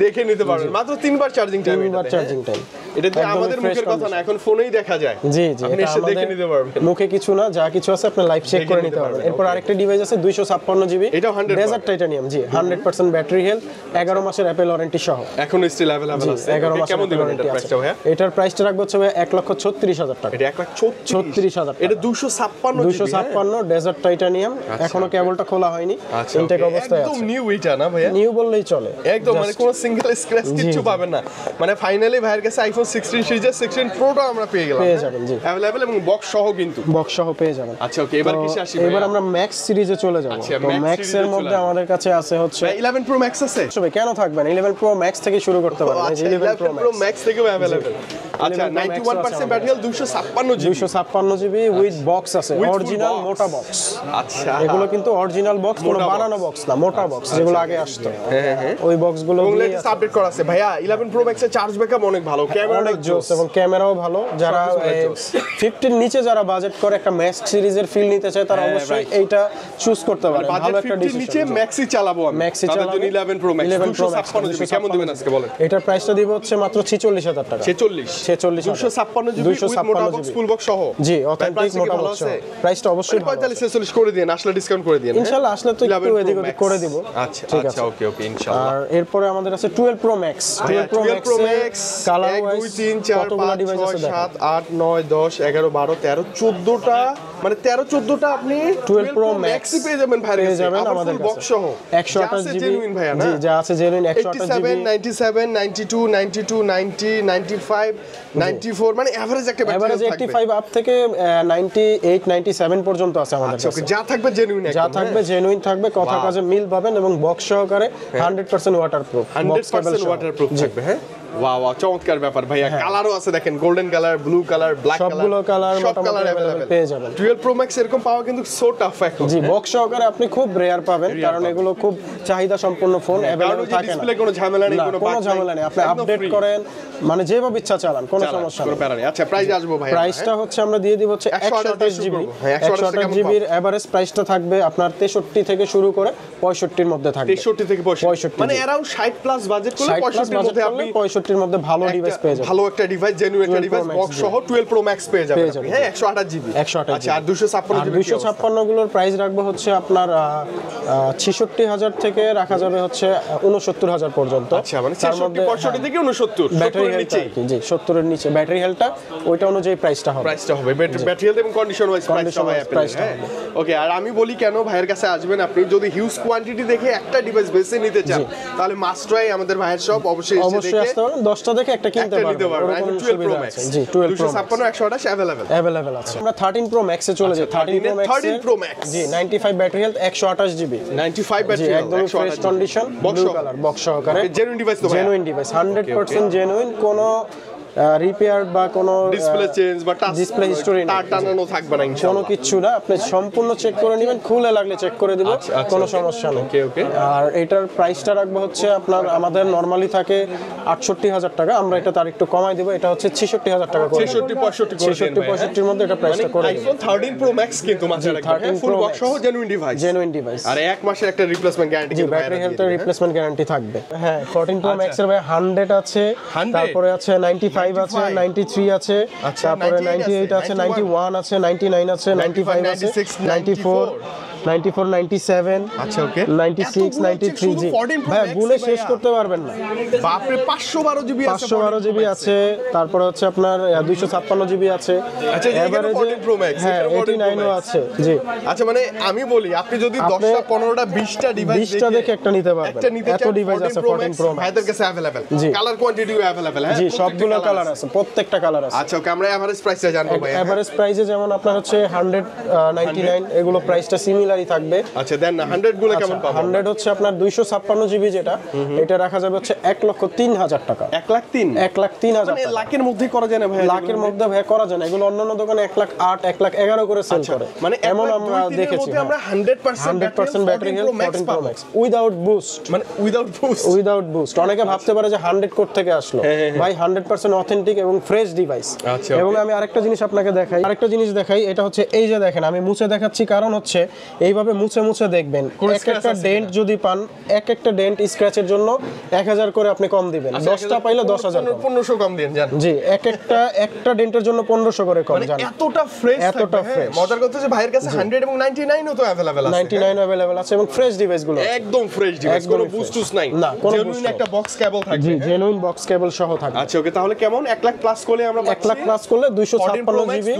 দেখে নিতে পারবেন। মাত্র 3 বার চার্জিং টাইম, 3 বার চার্জিং টাইম। এটা তো আমাদের মুখের কথা না, এখন ফোনেই দেখা যায়। জি জি, আপনি এসে দেখে নিতে পারবেন, মুখে কিছু না, যা কিছু আছে আপনি লাইভ চেক করে নিতে পারবেন। এরপর আরেকটা ডিভাইস আছে 256 জিবি, এটা 100 ডেজার্ট টাইটানিয়াম, জি 100% ব্যাটারি হেলথ, 11 মাসের অ্যাপল ওয়ারেন্টি সহ, এখন স্টিল अवेलेबल আছে। 11 মাসের কেমন দিবেন এটার প্রাইসটা ভাইয়া? এটার প্রাইসটা রাখবো হচ্ছে 1,36,000 টাকা। এটা 1,36,000, এটা 256 ডেজার্ট টাইটানিয়াম, এখনো কেবলটা খোলা হয়নি, ইনটেক অবস্থায় আছে। একদম নিউ এটা না ভাইয়া? নিউ বললেই চলে, একদম, মানে কোনো সিঙ্গেল স্ক্র্যাচ কিছু পাবেন না। মানে ফাইনালি ভাইয়ের কাছে আইফোন 16 সিরিজের 16 প্রোটা আমরা পেয়ে গেলাম, পেয়ে যাবেন জি अवेलेबल, এবং বক্স সহ কিন্তু, বক্স সহ পেয়ে যাবেন। আচ্ছা ওকে, এবার কিসে আসি? এবার আমরা ম্যাক্স সিরিজে চলে যাব। তো ম্যাক্স এর মধ্যে আমাদের কাছে আছে হচ্ছে 11 প্রো ম্যাক্স আছে। সবাই কেন থাকবে না, 11 প্রো ম্যাক্স থেকে শুরু করতে পারেন। 11 প্রো ম্যাক্স থেকেও अवेलेबल। আচ্ছা 91% battery health, 256 GB with box আছে, অরিজিনাল মোটা বক্স। আচ্ছা, এগুলো কিন্তু অরিজিনাল বক্স, কোনো বানানো বক্স না, মোটা বক্স যেগুলো আগে আসতো, ওই বক্সগুলো দিয়ে লেটেস্ট আপডেট করা আছে ভাইয়া। 11 প্রো ম্যাক্সের চার্জ ব্যাকআপ অনেক ভালো, ক্যামেরা অনেক জোস, এবং ক্যামেরাও ভালো। যারা 50 নিচে যারা বাজেট করে একটা ম্যাক্স সিরিজের ফিল নিতে চায়, তারা অবশ্যই এইটা চুজ করতে পারে। ভালো একটা ডিসিশন। নিচে ম্যাক্সই চালাবো আমি, ম্যাক্সই চালাবো। 11 প্রো ম্যাক্স 256 জিবি, কেমন দিবেন আজকে বলেন? এটার প্রাইসটা দিব হচ্ছে মাত্র 46,000 টাকা। 46 256 জিবি উইথ মোটা বক্স, ফুল বক্স সহ, জি অথেন্টিক মোটা বক্স। প্রাইসটা অবশ্যই 45 46 করে দিন, আসলে ডিসকাউন্ট করে দিন। ইনশাআল্লাহ আসলে তো একটু এদিক ওদিক করে দিব। আচ্ছা আচ্ছা, ওকে ওকে ইনশাআল্লাহ। আর এরপরে আমাদের আছে 12 pro max. 12 pro max colour 1 2 3 4 5 6 7 8 9 10 11 12 13 14টা, মানে 13 14টা আপনি 12 প্রো ম্যাক্স পেয়ে যাবেন ভাই, পেয়ে যাবেন আমাদের কাছে বক্স সহ 128 জিবি জেনুইন ভাই না? জি যা আছে জেনুইন 128 জিবি 97 92 92 90 95 94, মানে এভারেজ একটা ব্যাটারি এভারেজ 85 আপ থেকে 98 97 পর্যন্ত আছে আমাদের কাছে। যা থাকবে জেনুইন, যা থাকবে জেনুইন থাকবে, কথা কাজে মিল পাবেন, এবং বক্স সহকারে 100% ওয়াটারপ্রুফ, 100% ওয়াটারপ্রুফ থাকবে। হ্যাঁ ওয়াও ওয়াও, চমৎকার ব্যাপার ভাইয়া। কালারও আছে দেখেন, golden colour, blue colour, black colour, সবগুলো কালার সব কালার अवेलेबल পেয়ে যাবেন। 12 প্রো ম্যাক্স এরকম পাওয়া কিন্তু সো টাফ এখন। জি বক্স সহকারে আপনি খুব রেয়ার পাবেন, কারণ এগুলো খুব চাহিদা সম্পন্ন ফোন, अवेलेबल থাকে না। ডিসপ্লে কোনো ঝামেলা নেই, কোনো ঝামেলা নেই, আপনি আপডেট করেন, মানে যেভাবে ইচ্ছা চালান, কোনো সমস্যা নেই। আচ্ছা প্রাইস আসবো ভাই, প্রাইসটা হচ্ছে আমরা দিয়ে দিব হচ্ছে 128 জিবি। 128 জিবির এভারেজ প্রাইসটা থাকবে আপনার 63 থেকে শুরু করে 65 এর মধ্যে থাকবে। 63 থেকে 65, মানে अराउंड 60 প্লাস বাজেট করলে 65 এর মধ্যে আপনি 65 এর মধ্যে ভালো ডিভাইস পেয়ে যাবেন। ভালো একটা ডিভাইস, জেনুইন একটা ডিভাইস, বক্স সহ 12 প্রো ম্যাক্স পেয়ে যাবেন। হ্যাঁ 128 জিবি। আচ্ছা আর 256 জিবি। 256 গুলোর প্রাইস রাখবো হচ্ছে আপনার 66000 থেকে রাখা যাবে হচ্ছে 69000 পর্যন্ত। আচ্ছা মানে 66 65 থেকে 69 ব্যাটারি হেলথ জি 70 এর নিচে ব্যাটারি হেলথটা ওইটা অনুযায়ী প্রাইসটা হবে। ব্যাটারি হেলথ এবং কন্ডিশন ওয়াইজ প্রাইসটা হবে অ্যাপল। ওকে, আর আমি বলি কেন ভাইয়ের কাছে আসবেন, আপনি যদি হিউজ কোয়ান্টিটি দেখে একটা ডিভাইস বেছে নিতে চান, তাহলে মাস্ট ট্রাই আমাদের ভাইয়ের শপ, অবশ্যই আসতে পারেন, 10টা দেখে একটা কিনতে পারবেন। আইফোন 12 প্রো ম্যাক্স জি 12 প্রো 256 128 अवेलेबल আছে। আমরা 13 প্রো ম্যাক্সে চলে যাই। 13 প্রো ম্যাক্স জি 95 battery health, 128 GB, 95 battery health, একদম fresh condition, blue colour, box সহকারে, জেনুইন ডিভাইস তো ভাই, জেনুইন ডিভাইস, 100% জেনুইন, কোনো রিপেয়ার বা কোনো ডিসপ্লে চেঞ্জ বা টাচ ডিসপ্লে হিস্টোরি তার টানানো থাকবে না কোনো কিছু না, আপনি সম্পূর্ণ চেক করে নেবেন, খুলে লাগলে চেক করে দিব, কোনো সমস্যা নেই। ওকে ওকে। আর এটার প্রাইসটা রাখবো হচ্ছে আপনার, আমাদের নরমালি থাকে 68,000 টাকা, আমরা এটা তার একটু কমাই দিব, এটা হচ্ছে 66,000 টাকা করে 66-65 এর মধ্যে এটা প্রাইসটা করে আইফোন 13 প্রো ম্যাক্স কিন্তু মাঝে রাখবেন, ফুল বক্স সহ জেনুইন ডিভাইস আর এক মাসের একটা রিপ্লেসমেন্ট গ্যারান্টি, জি ব্যাটারি হেলথের রিপ্লেসমেন্ট গ্যারান্টি থাকবে। হ্যাঁ 14 প্রো ম্যাক্স এর ভাই 100 আছে, তারপরে আছে 95 আছে, 93 আছে, তারপরে 98 আছে, 91 আছে, 99 আছে, 95 আছে, 94 97, আচ্ছা ওকে, 96 93 জি ভাই গুলে শেষ করতে পারবেন না। বাপরে 512 জিবি আছে, 512 জিবি আছে, তারপরে হচ্ছে আপনার 256 জিবি আছে, আচ্ছা এবারে 14 প্রো ম্যাক্স, হ্যাঁ 89 ও আছে জি। আচ্ছা মানে আমি বলি আপনি যদি 10টা 15টা 20টা ডিভাইস 20টা দেখে একটা নিতে পারবেন, এত ডিভাইস আছে 14 প্রো ম্যাক্স ভাইদের কাছে अवेलेबल, কালার কোয়ান্টিটিও अवेलेबल, হ্যাঁ জি সবগুলো কালার আছে, প্রত্যেকটা কালার আছে। আচ্ছা ওকে, আমরা এভারেজ প্রাইসটা জানবো ভাই। এভারেজ প্রাইসে যেমন আপনার হচ্ছে 199 এগুলো প্রাইসটা সিমিলারই থাকবে। আচ্ছা দেন না 100 গুলো কেমন পাবো? 100 হচ্ছে আপনার 256 জিবি, যেটা এটা রাখা যাবে হচ্ছে 1,03,000 টাকা। 1,03,000 1,03,000 মানে লাখের মধ্যে করা যায় না ভাই? লাখের মধ্যে ভাই করা যায় না, এগুলো অন্যান্য দোকানে 1,08,000 1,11,000 করে সেল করে, মানে এমন আমরা দেখেছি। আমরা 100% battery health 14 pro max without boost, মানে উইদাউট বুস্ট। অনেকে ভাবতে পারে যে 100 কোড থেকে আসলো, ভাই 100% অথেন্টিক এবং ফ্রেশ ডিভাইস। এবং আমি আরেকটা জিনিস আপনাকে দেখাই, এটা হচ্ছে এই যে দেখেন আমি মুছে দেখাচ্ছি, কারণ হচ্ছে এইভাবে মুছে দেখবেন, একটা ডেন্ট যদি পান, একটা ডেন্ট স্ক্র্যাচের জন্য 1000 করে আপনি কম দিবেন, 10টা পাইলে 10,000 1500 কম দেন জান। জি একটা ডেন্টের জন্য 1500 করে কম জান। এতটা ফ্রেশ, মজার কথা যে ভাইয়ের কাছে 100 এবং 99 ও তো अवेलेबल আছে, 99 अवेलेबल আছে এবং ফ্রেশ ডিভাইস গুলো একদম ফ্রেশ ডিভাইস, কোনো বুস্টুস নাই, না কোনো জেনুইন একটা বক্স কেবল থাকবে। জি জেনুইন বক্স কেবল সহ থাকবে। আচ্ছা ওকে, তাহলে কেমন 1 লাখ প্লাস করলে আমরা 1 লাখ প্লাস করলে 256 জিবি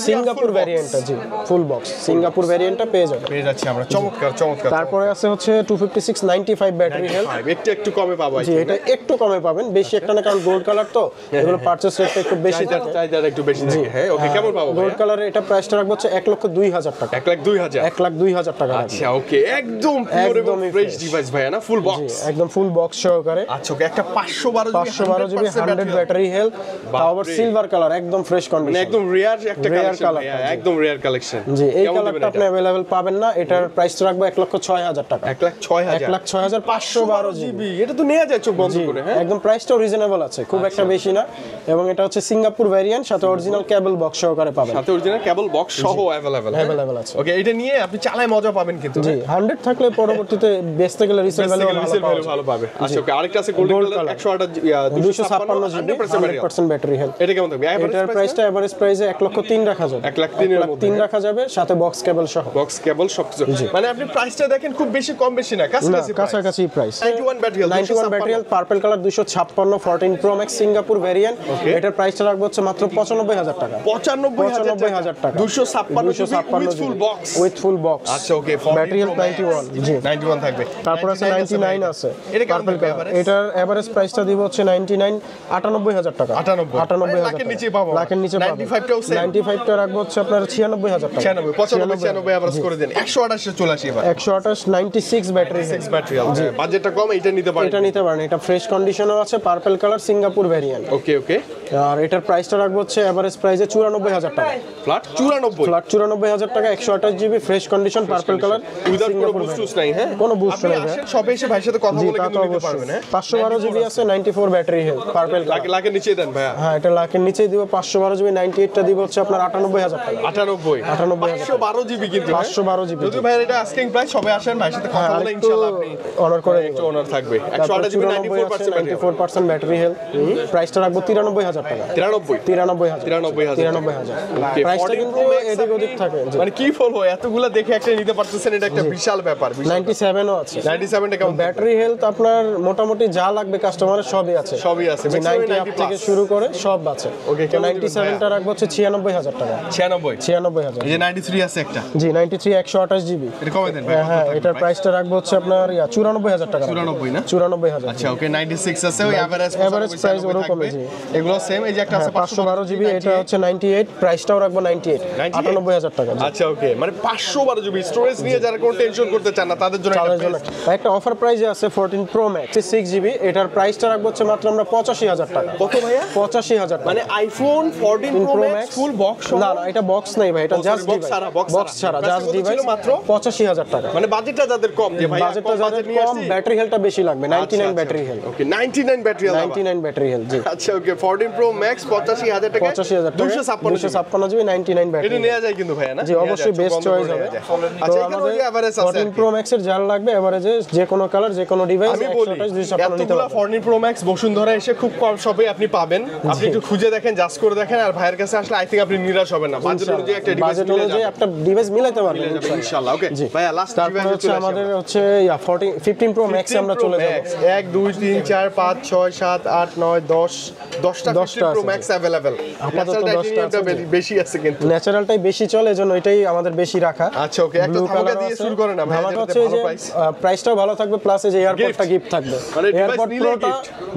সিঙ্গাপুর ভ্যারিয়েন্টটা, জি ফুল বক্স সিঙ্গাপুর ভ্যারিয়েন্টটা পেয়ে যাচ্ছি আমরা। চমৎকার। তারপরে আছে হচ্ছে 256 95 ব্যাটারি হেলথ, একটু কমে পাবো। জি এটা একটু কমে পাবেন, বেশি একটা না, কারণ গোল্ড কালার তো এগুলো পারচেজ রেটটা একটু বেশি থাকে, চাহিদাটা একটু বেশি থাকে। হ্যাঁ ওকে, কেমন পাবো গোল্ড কালারে এটা প্রাইসটা রাখবো হচ্ছে 1,02,000 টাকা। 1,02,000 টাকা। আচ্ছা ওকে, একদম পিওর এবং ফ্রেশ ডিভাইস ভাই না, ফুল বক্স, একদম ফুল বক্স সহকারে। আচ্ছা ওকে, একটা 512 জিবি 100 ব্যাটারি হেলথ, আবার সিলভার কালার, একদম ফ্রেশ কন্ডিশন, একদম রিয়ার একটা কালেকশন, একদম রিয়ার কালেকশন। জি এই কালারটা আপনি अवेलेबल পাবেন না, এটার প্রাইস রাখবো 1,06,000 টাকা। 1,06,000 512 জিবি, এটা তো নেওয়া যায় চোখ বন্ধ করে। হ্যাঁ একদম প্রাইসটাও রিজনেবল আছে, খুব একটা বেশি না, এবং এটা হচ্ছে সিঙ্গাপুর ভ্যারিয়েন্ট, সাথে অরিজিনাল কেবল বক্স সহকারে পাবেন, সাথে অরিজিনাল কেবল বক্স সহ अवेलेबल আছে। ওকে, এটা নিয়ে আপনি চালায় মজা পাবেন কিন্তু। জি 100 থাকলে পরবর্তীতে বেচতে গেলে রিসেল ভ্যালু ভালো পাবে। আচ্ছা ওকে, আরেকটা আছে gold colour 256 GB 100% battery health, এটা কেমন থাকবে? এটার প্রাইসটা এভারেজ প্রাইসে 1,03,000 রাখা যাবে। 1,03,000 রাখা যাবে, সাথে বক্স কেবল সহ, বক্স কেবল সবকিছু। মানে আপনি প্রাইসটা দেখেন, খুব বেশি কম বেশি না, কাছাকাছি price. 91 battery health, purple colour 256 14 pro max Singapore variant, এটার প্রাইসটা রাখবো হচ্ছে মাত্র 95,000 টাকা। 95,000 টাকা 256 উইথ ফুল বক্স। আচ্ছা ওকে, ব্যাটারি হেলথ 91, জি 91 থাকবে। তারপর আছে 99 আছে, এটা কেমন থাকবে এভারেজ? এটার এভারেজ প্রাইসটা দিব হচ্ছে 99 98,000 টাকা। 98,000 লাখের নিচে পাবো, লাখের নিচে পাবো। 95 টা রাখবো হচ্ছে আপনার 96,000 টাকা। 95 এভারেজ করে দেন। 128 চলে আসি এবার। 128 96 ব্যাটারি বাজেটটা কম, এটা নিতে পারেন। এটা ফ্রেশ কন্ডিশনও আছে, পার্পল কালার সিঙ্গাপুর ভ্যারিয়েন্ট। ওকে ওকে, আর এটার প্রাইসটা রাখবো হচ্ছে এভারেজ প্রাইসে 94,000 টাকা। ফ্ল্যাট 94,000 টাকা, 128 GB fresh condition purple colour without কোনো বুস্টুস নাই। হ্যাঁ কোনো বুস্ট নাই, সবে এসে ভাইয়ের সাথে কথা বলে কিন্তু নিতে পারবেন। হ্যাঁ 512 জিবি আছে 94 ব্যাটারি হেলথ পার্পল কালার, লাখের নিচে দেন ভাইয়া। হ্যাঁ এটা লাখের নিচেই দিব। 512 জিবি 98 টা দিব হচ্ছে আপনার 98,000 টাকা। 512 জিবি কিন্তু 512 জিবি যদি ভাই এটা আস্কিং প্রাইস, সবে আসেন ভাইয়ের সাথে কথা বলে ইনশাআল্লাহ আপনি অর্ডার করে একটু অনার থাকবে। 128 জিবি 94% ব্যাটারি হেলথ, প্রাইসটা রাখবো 93,000 টাকা। 93,000 প্রাইসটা কিন্তু এদিক ওদিক থাকে, মানে কি বলবো, এতগুলা দেখে একটা নিতে পারতেছেন, এটা একটা বিশাল ব্যাপার। 97 ও আছে। 97 টা কেমন? ব্যাটারি হেলথ আপনার মোটামুটি যা লাগবে কাস্টমারের সবই আছে। 90 আপ থেকে শুরু করে সব আছে। ওকে, 97 টা রাখবো হচ্ছে 96,000 টাকা। 96,000 96,000। এই যে 93 আছে একটা। জি 93 128 জিবি। এটা কমে দেন ভাই? হ্যাঁ, এটার প্রাইসটা রাখবো হচ্ছে আপনার 94,000 টাকা। 94 না? 94,000। আচ্ছা ওকে, 96 আছে ওই এভারেজ প্রাইস ওরকম আছে। এগুলো সেম। এই যে একটা আছে 512 জিবি, এটা হচ্ছে 98, প্রাইসটাও রাখবো 98, 98,000 টাকা। আচ্ছা ওকে, মানে 512 জিবি স্টোরেজ নিয়ে যারা কোনো টেনশন করতে চান না তাদের জন্য একটা অফার প্রাইসে আছে 14 প্রো ম্যাক্স 6 জিবি, এটার প্রাইসটা রাখবো হচ্ছে মাত্র আমরা 85,000 টাকা। কত ভাইয়া? 85,000 টাকা। মানে iPhone 14 pro max full box? না না, এটা বক্স নাই ভাই, এটা জাস্ট ডিভাইস, বক্স ছাড়া জাস্ট ডিভাইস, মাত্র 85,000 টাকা। মানে বাজেটটা যাদের কম, যে ভাই বাজেটটা যাদের কম, ব্যাটারি হেলথটা বেশি লাগবে, 99 ব্যাটারি হেলথ। ওকে, 99 ব্যাটারি হেলথ, 99 ব্যাটারি হেলথ। জি আচ্ছা ওকে, 14 প্রো ম্যাক্স 85,000 টাকা, 85,000 টাকা, 256 জিবি, 99 ব্যাটারি। এটা নেওয়া যায় কিন্তু ভাইয়া না? জি অবশ্যই বেস্ট চয়েস হবে। আচ্ছা এখানে ওই এভারেজ আছে 14 প্রো ম্যাক্স এর যার লাগবে এভারেজে যে কোনো কালার যে কোনো ডিভাইস 128 256 নিতে পারবেন। 14 প্রো ম্যাক্স বসুন্ধরা এসে খুব কম শপে আপনি পাবেন। আপনি একটু খুঁজে দেখেন, জাস্ট করে দেখেন, আর ভাইয়ের কাছে আসলে আই থিং আপনি নিরাশ হবেন না। বাজেট অনুযায়ী একটা ডিভাইস মিলে যাবে, একটা ডিভাইস মিলাতে পারবেন ইনশাআল্লাহ। ওকে ভাইয়া, লাস্ট ডিভাইস হচ্ছে আমাদের হচ্ছে 15 প্রো ম্যাক্স আমরা চলে যাব। 1 2 3 4 5 6 7 8 9 10টা 15 প্রো ম্যাক্স अवेलेबल। আপাতত 10টা বেশি আছে, কিন্তু ন্যাচারালটাই বেশি চলে, এজন্য এটাই আমাদের বেশি রাখা। আচ্ছা ওকে, একটা ধামাকা দিয়ে শুরু করে না ভাই, ধামাকা হচ্ছে যে প্রাইসটাও ভালো থাকবে, প্লাস এই যে এয়ারপডটা গিফট থাকবে। এয়ারপড প্রোটা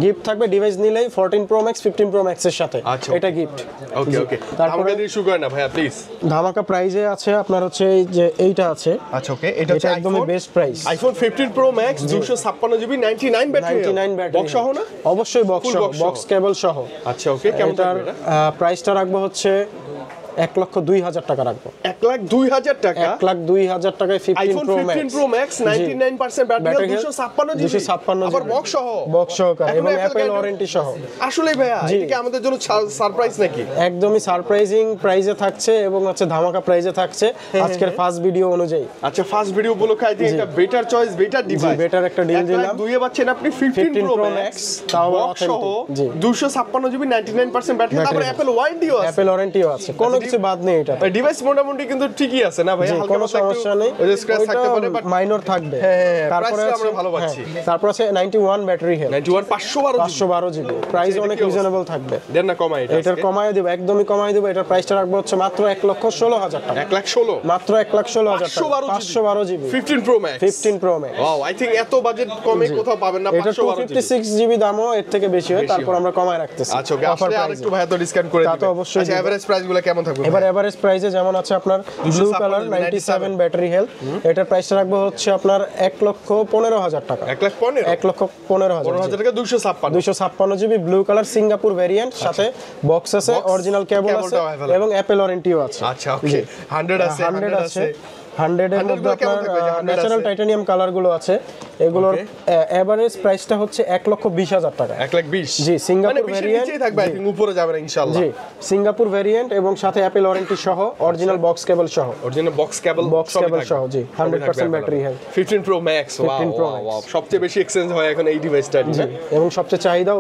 গিফট থাকবে, ডিভাইস নিলেই 14 প্রো ম্যাক্স 15 প্রো ম্যাক্স এর সাথে, এটা গিফট। ওকে ওকে, ধামাকা দিয়ে শুরু করে না ভাইয়া প্লিজ। ধামাকা প্রাইজে আছে আপনার হচ্ছে এই যে এইটা আছে। আচ্ছা ওকে, এটা হচ্ছে একদমই best price, iPhone 15 pro max 256 GB 99 battery, 99 battery, box সহ না? অবশ্যই বক্স সহ, বক্স কেবল সহ। আচ্ছা ওকে, কেমন থাকবে এটা? প্রাইসটা রাখবো হচ্ছে 1,02,000 টাকা রাখবো। 1,02,000 টাকা? 1,02,000 টাকায় 15 pro max. 15 pro max 99% battery, 256 GB, 256 আবার বক্স সহ, বক্স সহকারে এবং অ্যাপল ওয়ারেন্টি সহ। আসলে ভাইয়া এটা কি আমাদের জন্য সারপ্রাইজ নাকি? একদমই সারপ্রাইজিং প্রাইজে থাকছে এবং হচ্ছে ধামাকা প্রাইজে থাকছে আজকের ফার্স্ট ভিডিও অনুযায়ী। আচ্ছা, ফার্স্ট ভিডিও উপলক্ষে আই থিং একটা better choice, better device, better একটা ডিল দিলাম। 2 এ পাচ্ছেন আপনি 15 প্রো ম্যাক্স, তাও বক্স সহ 256 জিবি 99% ব্যাটারি, তারপর অ্যাপল ওয়ারেন্টিও আছে। অ্যাপল ওয়ারেন্টিও আছে, কোনো কিছু বাদ নেই এটা। ডিভাইস মোটামুটি কিন্তু ঠিকই আছে না ভাই? হালকা কোনো সমস্যা নেই, ওই যে স্ক্র্যাচ থাকতে পারে বাট মাইনর থাকবে। তারপরে আমরা ভালো পাচ্ছি। তারপর আছে 91 ব্যাটারি হেলথ, 91 512 জিবি, প্রাইস অনেক রিজনেবল থাকবে। দেন না কমাই এটা, এটার কমায় দেব, একদমই কমায় দেব। এটার প্রাইসটা রাখবো হচ্ছে মাত্র 1,16,000 টাকা। 1,16,000 মাত্র 1,16,000 টাকা, 512 GB 15 pro max, 15 pro max. Wow, I thing এত বাজেট কমে কোথাও পাবেন না। এটা 256 জিবি দামও এর থেকে বেশি হয়, তারপর আমরা কমায় রাখতেছি। আচ্ছা ওকে, আসলে আরেকটু ভাই তো ডিসকাউন্ট করে দিবেন। তা তো অবশ্যই। আচ্ছা, এভারেজ প্রাইসগুলো কেমন থাকবে? এবার এভারেজ প্রাইসে যেমন আছে আপনার ব্লু কালার 97 ব্যাটারি হেলথ, এটার প্রাইসটা রাখবো হচ্ছে আপনার 1,15,000 টাকা। 1,15,000 টাকা, 256 GB blue colour Singapore variant, সাথে বক্স আছে, অরিজিনাল কেবল আছে এবং অ্যাপল ওয়ারেন্টিও আছে। আচ্ছা ওকে, 100 আছে, 100 এর মধ্যে আপনার ন্যাচারাল টাইটানিয়াম কালার গুলো আছে। এগুলোর এভারেজ প্রাইসটা হচ্ছে 1,20,000 টাকা। 1,20,000 জি, সিঙ্গাপুর ভেরিয়েন্ট থাকবে, আই থিং উপরে যাবে না ইনশাআল্লাহ। জি, সিঙ্গাপুর ভেরিয়েন্ট এবং সাথে অ্যাপল ওয়ারেন্টি সহ, অরিজিনাল বক্স কেবল সহ, অরিজিনাল বক্স কেবল সহ। জি, 100% battery health, 15 pro max. Wow, সবচেয়ে বেশি এক্সচেঞ্জ হয় এখন এই ডিভাইসটা, এবং সবচেয়ে চাহিদাও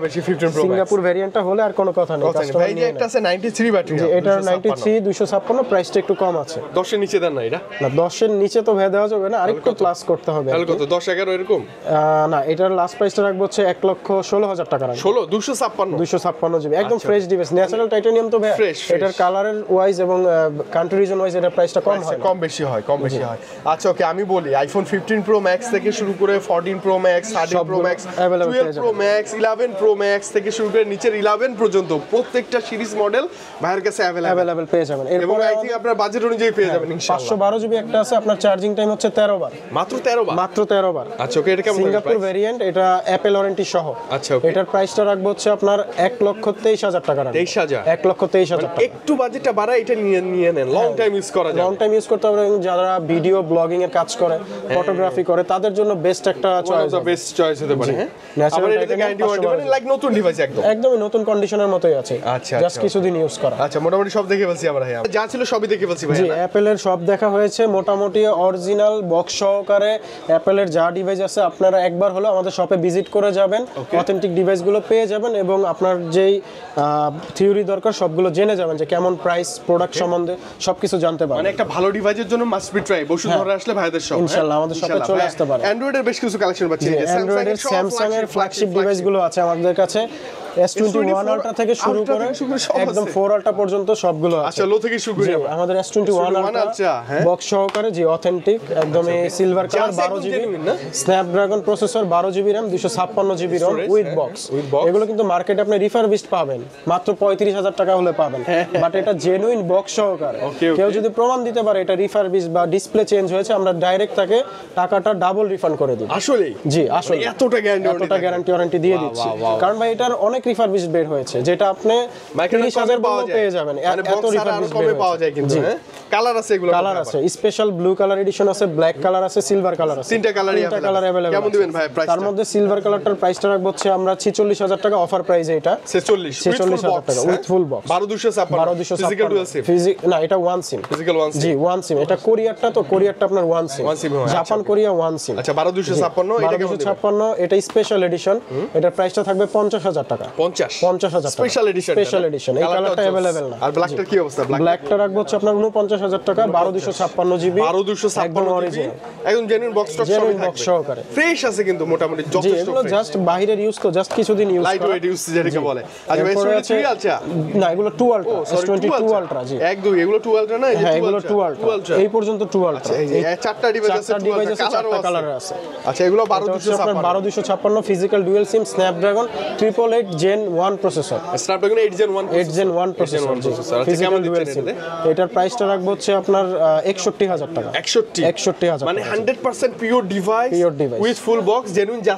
বেশি 15 প্রো সিঙ্গাপুর ভেরিয়েন্টটা হলে আর কোনো কথা নেই। ভাই যে একটা আছে 93 ব্যাটারি, এটা 93 256, প্রাইসটা একটু কম আছে। 10 এর নিচে দেন না এটা? না, 10 এর নিচে তো ভেদ দেওয়া যাবে না, আরেকটু প্লাস করতে হবে। তাহলে কত? 10 11 এরকম? না, এটার লাস্ট প্রাইসটা রাখবো হচ্ছে 1,16,000 টাকা রাখবো। 16 256 জিবি, একদম ফ্রেশ ডিভাইস, ন্যাচারাল টাইটানিয়াম তো ভাই। এটার কালারের ওয়াইজ এবং কান্ট্রি রিজন ওয়াইজ এটার প্রাইসটা কম বেশি হয়। আচ্ছা ওকে, আমি বলি আইফোন 15 প্রো ম্যাক্স থেকে শুরু করে 14 pro max, 13 pro max, 12 pro max, 11 pro max থেকে শুরু করে নিচের 11 পর্যন্ত প্রত্যেকটা সিরিজ মডেল ভাইয়ের কাছে अवेलेबल পেয়ে যাবেন। এবং আই থিং আপনার বাজেট অনুযায়ী পেয়ে যাবেন ইনশাআল্লাহ। 512 জিবি একটা আছে, আপনার চার্জিং টাইম হচ্ছে 13 বার, মাত্র 13 বার। আচ্ছা ওকে, এটা কেমন? সিঙ্গাপুর ভেরিয়েন্ট, এটা অ্যাপল ওয়ারেন্টি সহ। আচ্ছা ওকে, এটার প্রাইসটা রাখবো হচ্ছে আপনার 1,23,000 টাকা রাখবো। 1,23,000 টাকা। একটু বাজেটটা বাড়ায় এটা নিয়ে নেন, লং টাইম ইউজ করা যায়, লং টাইম ইউজ করতে পারবেন। যারা ভিডিও ব্লগিং এর কাজ করে, ফটোগ্রাফি করে, তাদের জন্য বেস্ট একটা চয়েস হতে পারে। আবার এটা গ্যারান্টি ওয়ারেন্টি, মানে লাইক নতুন ডিভাইস, একদমই নতুন কন্ডিশনের মতোই আছে। আচ্ছা, জাস্ট কিছুদিন ইউজ করা। আচ্ছা, মোটামুটি সব দেখে ফেলছি আমরা, যা ছিল সবই দেখে ফেলছি ভাই। জি, অ্যাপলের সব দেখা হয়েছে মোটামুটি, অরিজিনাল বক্স সহকারে অ্যাপলের যা ডিভাইস আছে আপনারা একবার হলো আমাদের শপে ভিজিট করে যাবেন, অথেন্টিক ডিভাইসগুলো পেয়ে যাবেন এবং আপনার যেই থিওরি দরকার সবগুলো জেনে যাবেন, যে কেমন প্রাইস, প্রোডাক্ট সম্বন্ধে সবকিছু জানতে পারবেন। মানে একটা ভালো ডিভাইসের জন্য মাস্ট বি ট্রাই, বসুন্ধরা আসলে ভাইদের শপ ইনশাআল্লাহ আমাদের শপে চলে আসতে পারেন। অ্যান্ড্রয়েডের বেশ কিছু কালেকশন পাচ্ছেন, অ্যান্ড্রয়েডের স্যামসাং এর ফ্ল্যাগশিপ ডিভাইসগুলো আছে আমাদের কাছে। S21 আলট্রা থেকে শুরু করে একদম 4 আলট্রা পর্যন্ত সবগুলো আছে। আচ্ছা লো থেকে শুরু করি আমাদের S21 আলট্রা বক্স সহকারে জি অথেন্টিক একদম silver colour 12 GB Snapdragon processor 12 GB RAM 256 GB ROM with box. এগুলো কিন্তু মার্কেটে আপনি রিফারবিশড পাবেন মাত্র 35,000 টাকা হলে পাবেন, বাট এটা জেনুইন বক্স সহকারে। কেউ যদি প্রমাণ দিতে পারে এটা রিফারবিশ বা ডিসপ্লে চেঞ্জ হয়েছে, আমরা ডাইরেক্ট তাকে টাকাটা ডাবল রিফান্ড করে দিই। আসলে জি আসলে এতটা গ্যারান্টি ওয়ারেন্টি দিয়ে দিচ্ছি, কারণ ভাই এটার অনেক রিফারবিশ বের হয়েছে, যেটা আপনি 30,000 পেয়ে যাবেন। এত রিফারবিশ কমে পাওয়া যায় কিন্তু। কালার আছে, এগুলো কালার আছে, স্পেশাল ব্লু কালার এডিশন আছে, ব্ল্যাক কালার আছে, সিলভার কালার আছে, তিনটা কালার अवेलेबल। কেমন দিবেন ভাই প্রাইস? তার মধ্যে সিলভার কালারটার প্রাইসটা রাখবো হচ্ছে আমরা 46,000 টাকা অফার প্রাইসে। এটা 46,000 টাকা with full box 12256 physical dual SIM না, এটা one SIM physical one SIM জি ওয়ান সিম। এটা কোরিয়ারটা তো কোরিয়ারটা আপনার one SIM, Japan Korea one SIM. আচ্ছা 12256 এটা কেমন দিবেন? 12256 এটা স্পেশাল এডিশন, এটার প্রাইসটা থাকবে 50,000 টাকা। 50,000 টাকা স্পেশাল এডিশন। এই কালারটা अवेलेबल না। আর ব্ল্যাকটার কি অবস্থা? ব্ল্যাকটা রাখবো হচ্ছে আপনার 49,000 টাকা 12256 জিবি 12256 জিবি একদম জেনুইন বক্স স্টক সহকারে ফ্রেশ আছে কিন্তু মোটামুটি যথেষ্ট এগুলো জাস্ট বাইরের ইউজ তো জাস্ট কিছুদিন ইউজ লাইট ওয়েট ইউজ যেটাকে বলে। আচ্ছা ভাই S23 আলট্রা না, এগুলো 2 আলট্রা S22 আলট্রা জি একদম এগুলো 2 আলট্রা না, হ্যাঁ এগুলো 2 আলট্রা এই পর্যন্ত 2 আলট্রা। এই চারটা ডিভাইস আছে, চারটা কালার আছে। আচ্ছা এগুলো 12256 physical dual SIM Snapdragon 888 gen 1 processor, Snapdragon 8 gen 1 processor physical dual SIM. এটার প্রাইসটা রাখবো হচ্ছে আপনার 61,000 টাকা। 61,000 মানে 100% pure device with full box genuine যা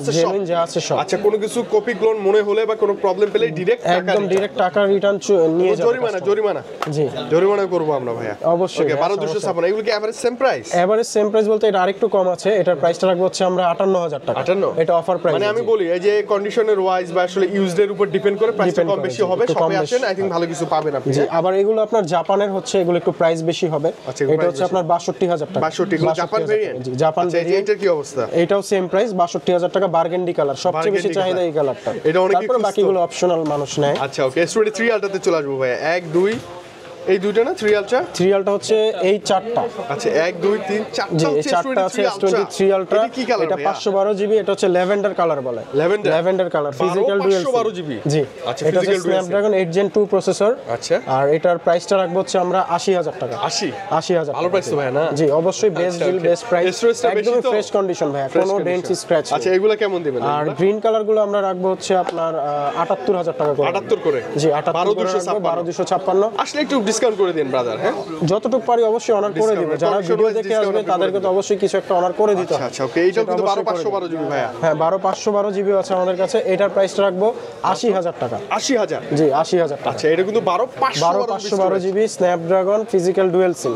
আছে সব। আচ্ছা কোনো কিছু কপি ক্লোন মনে হলে বা কোনো প্রবলেম পেলে ডিরেক্ট টাকা রিটার্ন নিয়ে যাবে। জরিমানা জি জরিমানা করব আমরা ভাইয়া অবশ্যই। ওকে 12256 এগুলো কি average same price? Average same price বলতে এটা আরেকটু কম আছে। এটার প্রাইসটা রাখবো হচ্ছে আমরা 58,000 টাকা। 58 এটা অফার প্রাইস। মানে আমি বলি এই যে কন্ডিশনের ওয়াইজ বা আসলে ইউজড এর উপর ডিপেন্ড করে প্রাইসটা কম বেশি হবে। সবাই আসেন আই থিং ভালো কিছু পাবেন আপনি। জি আবার এগুলো আপনার জাপানের হচ্ছে এগুলো একটু প্রাইস বেশি হবে। এটা হচ্ছে আপনার 62,000 টাকা। 62 এগুলো জাপান ভেরিয়েন্ট। জি জাপান ভেরিয়েন্ট। এটার কি অবস্থা? এটাও সেম প্রাইস 62,000 টাকা বার্গেন্ডি কালার, সবচেয়ে বেশি চাহিদা এই কালারটা। এটা অনেক তারপর বাকিগুলো অপশনাল মানুষ নেয়। আচ্ছা ওকে S23 আলট্রাতে চলে আসবো ভাই। 1 2 এই দুইটা না 3 আলট্রা? 3 আলট্রা হচ্ছে এই চারটা। আচ্ছা 1 2 3 4টা জি এই চারটা আছে S23 আলট্রা। এটা 512 জিবি, এটা হচ্ছে ল্যাভেন্ডার কালার বলে। Lavender colour physical dual 512 GB জি। আচ্ছা এটা হচ্ছে স্ন্যাপড্রাগন 8 জেন 2 প্রসেসর। আচ্ছা আর এটার প্রাইসটা রাখবো হচ্ছে আমরা 80,000 টাকা। 80,000 ভালো প্রাইস তো ভাই না? জি অবশ্যই বেস্ট ডিল বেস্ট প্রাইস, একদম ফ্রেশ কন্ডিশন ভাই, কোনো ডেন্ট স্ক্র্যাচ। আচ্ছা এগুলো কেমন দিবেন? আর গ্রিন কালার গুলো আমরা রাখবো হচ্ছে আপনার 78,000 টাকা করে। 78 করে জি 12256 আসলে একটু ডিসকাউন্ট করে দিন ব্রাদার। হ্যাঁ যতটুকু পারি অবশ্যই অনার করে দিব। যারা ভিডিও দেখে আসবে তাদেরকে তো অবশ্যই কিছু একটা অনার করে দিতে হবে। আচ্ছা ওকে এইটাও কিন্তু 12512 জিবি ভাইয়া। হ্যাঁ 12512 জিবি আছে আমাদের কাছে। এটার প্রাইসটা রাখবো 80,000 টাকা। 80,000 জি 80,000 টাকা। আচ্ছা এটা কিন্তু 12512 GB Snapdragon physical dual SIM.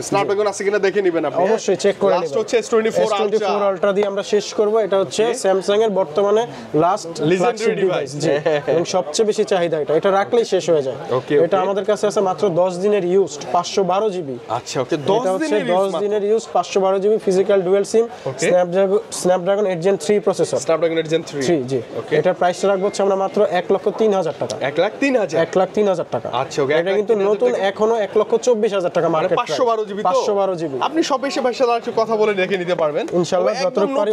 Snapdragon আছে কিনা দেখে নেবেন আপনি। অবশ্যই চেক করে নেবেন। লাস্ট হচ্ছে S24 আলট্রা দিয়ে আমরা শেষ করব। এটা হচ্ছে স্যামসাং এর বর্তমানে লাস্ট লিজেন্ডারি ডিভাইস। জি এবং সবচেয়ে বেশি চাহিদা এটা রাখলেই শেষ হয়ে যায়। এটা আমাদের কাছে আছে মাত্র 10 দিনের ইউজড 512 জিবি। আচ্ছা ওকে 10 দিনের use 512 GB physical dual SIM Snapdragon 8 Gen 3 processor. Snapdragon 8 Gen 3 G. এটার প্রাইসটা রাখবো হচ্ছে আমরা মাত্র 1,03,000 টাকা। 1,03,000 টাকা। আচ্ছা ওকে এটা কিন্তু নতুন এখনো 1,24,000 টাকা মার্কেট প্রাইস। 512 জিবি তো 512 জিবি আপনি সব এসে ভাইসাল একটু কথা বলে দেখে নিতে পারবেন ইনশাআল্লাহ। যতটুকু পারি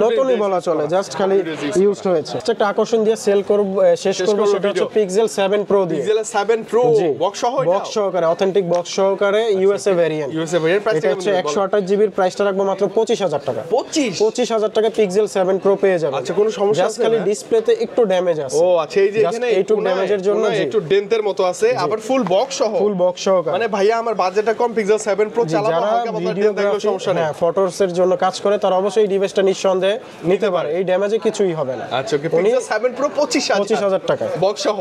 নতুনই বলা চলে, জাস্ট খালি ইউজড হয়েছে। একটা আকর্ষণ দিয়ে সেল করব শেষ করব, সেটা হচ্ছে পিক্সেল 7 প্রো দিয়ে। পিক্সেল 7 প্রো বক্স সহ বক্স সহকারে অথেন্টিক বক্স সহকারে ইউএসএ ভেরিয়েন্ট। প্রাইস হচ্ছে 128 জিবির প্রাইসটা রাখবো মাত্র 25,000 টাকা। 25,000 টাকা পিক্সেল 7 প্রো পেয়ে যাবেন। আচ্ছা কোনো সমস্যা আছে? খালি ডিসপ্লেতে একটু ড্যামেজ আছে। ও আচ্ছা এই যে এখানে একটু ড্যামেজের জন্য একটু ডেন্টের মতো আছে, আবার ফুল বক্স সহকারে। মানে ভাইয়া আমার বাজেটটা কম, পিক্সেল 7 প্রো চালাবো, হালকা পাতলা ডেন্ট থাকলে সমস্যা নেই। হ্যাঁ ফটোস এর জন্য কাজ করে তারা অবশ্যই এই ডিভাইসটা নিঃসন্দেহে নিতে পারে। এই ড্যামেজে কিছুই হবে না। আচ্ছা ওকে পিক্সেল 7 প্রো 25,000 টাকা বক্স সহ।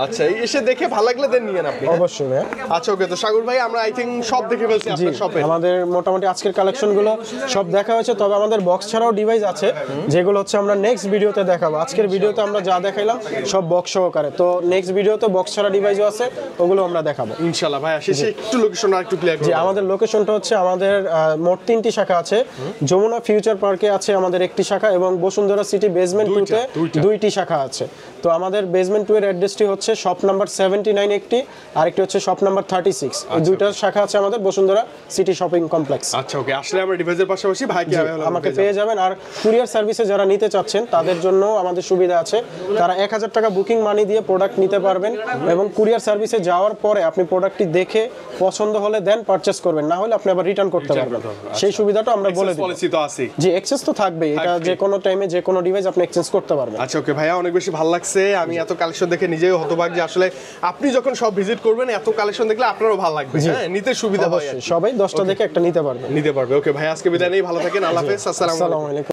আচ্ছা এই এসে দেখে ভালো লাগলে দেন নিয়েন আপনি। অবশ্যই। আচ্ছা ওকে তো সাগর ভাই আমরা আই থিং সব দেখে ফেলছি আপনার শপে। আমাদের মোটামুটি আজকের কালেকশন গুলো সব দেখা হয়েছে, তবে আমাদের বক্স ছাড়াও ডিভাইস আছে যেগুলো হচ্ছে আমরা নেক্সট ভিডিওতে দেখাবো। আজকের ভিডিওতে আমরা যা দেখাইলাম সব বক্স সহকারে, তো নেক্সট ভিডিওতে বক্স ছাড়া ডিভাইসও আছে, ওগুলো আমরা দেখাবো ইনশাআল্লাহ। ভাই শেষে একটু লোকেশন আর একটু ক্লিয়ার করুন। জি আমাদের লোকেশনটা হচ্ছে আমাদের মোট 3টি শাখা আছে। যমুনা ফিউচার পার্কে আছে আমাদের একটি শাখা এবং বসুন্ধরা সিটি বেসমেন্ট 2 তে 2টি শাখা আছে। তো আমাদের বেসমেন্ট 2 এর অ্যাড্রেসটি হচ্ছে শপ নাম্বার 79 একটি আরেকটি হচ্ছে শপ নাম্বার 36। এই দুইটা শাখা আছে আমাদের বসুন্ধরা সিটি শপিং কমপ্লেক্স। আচ্ছা ওকে, আসলে আমরা ডিভাইসের পাশাপাশি ভাইকে আমাকে পেয়ে যাবেন। আর কুরিয়ার সার্ভিসে যারা নিতে চাচ্ছেন তাদের জন্য আমাদের সুবিধা আছে, তারা 1000 টাকা বুকিং মানি দিয়ে প্রোডাক্ট নিতে পারবেন এবং কুরিয়ার সার্ভিসে যাওয়ার পরে আপনি প্রোডাক্টটি দেখে পছন্দ হলে দেন পারচেজ করবেন, না হলে আপনি আবার রিটার্ন করতে পারবেন। সেই সুবিধাটা আমরা বলে দিই। পলিসি তো আছে। জি, এক্সচেঞ্জ তো থাকবেই, এটা যে কোনো টাইমে যে কোনো ডিভাইস আপনি এক্সচেঞ্জ করতে পারবেন। আচ্ছা ওকে ভাইয়া, অনেক বেশি ভালো লাগছে। আমি এত কালেকশন দেখে নিজেই হতবাক যে আসলে আপনি যখন সব ভিজিট করবেন এত কালেকশন দেখলে আপনারও ভালো লাগবে। হ্যাঁ, নিতে সুবিধা হয়, সবাই 10টা দেখে একটা নিতে পারবে। ওকে ভাই, আজকে বিদায় নেই, ভালো থাকেন, আল্লাহ হাফেজ, আসসালামু আলাইকুম।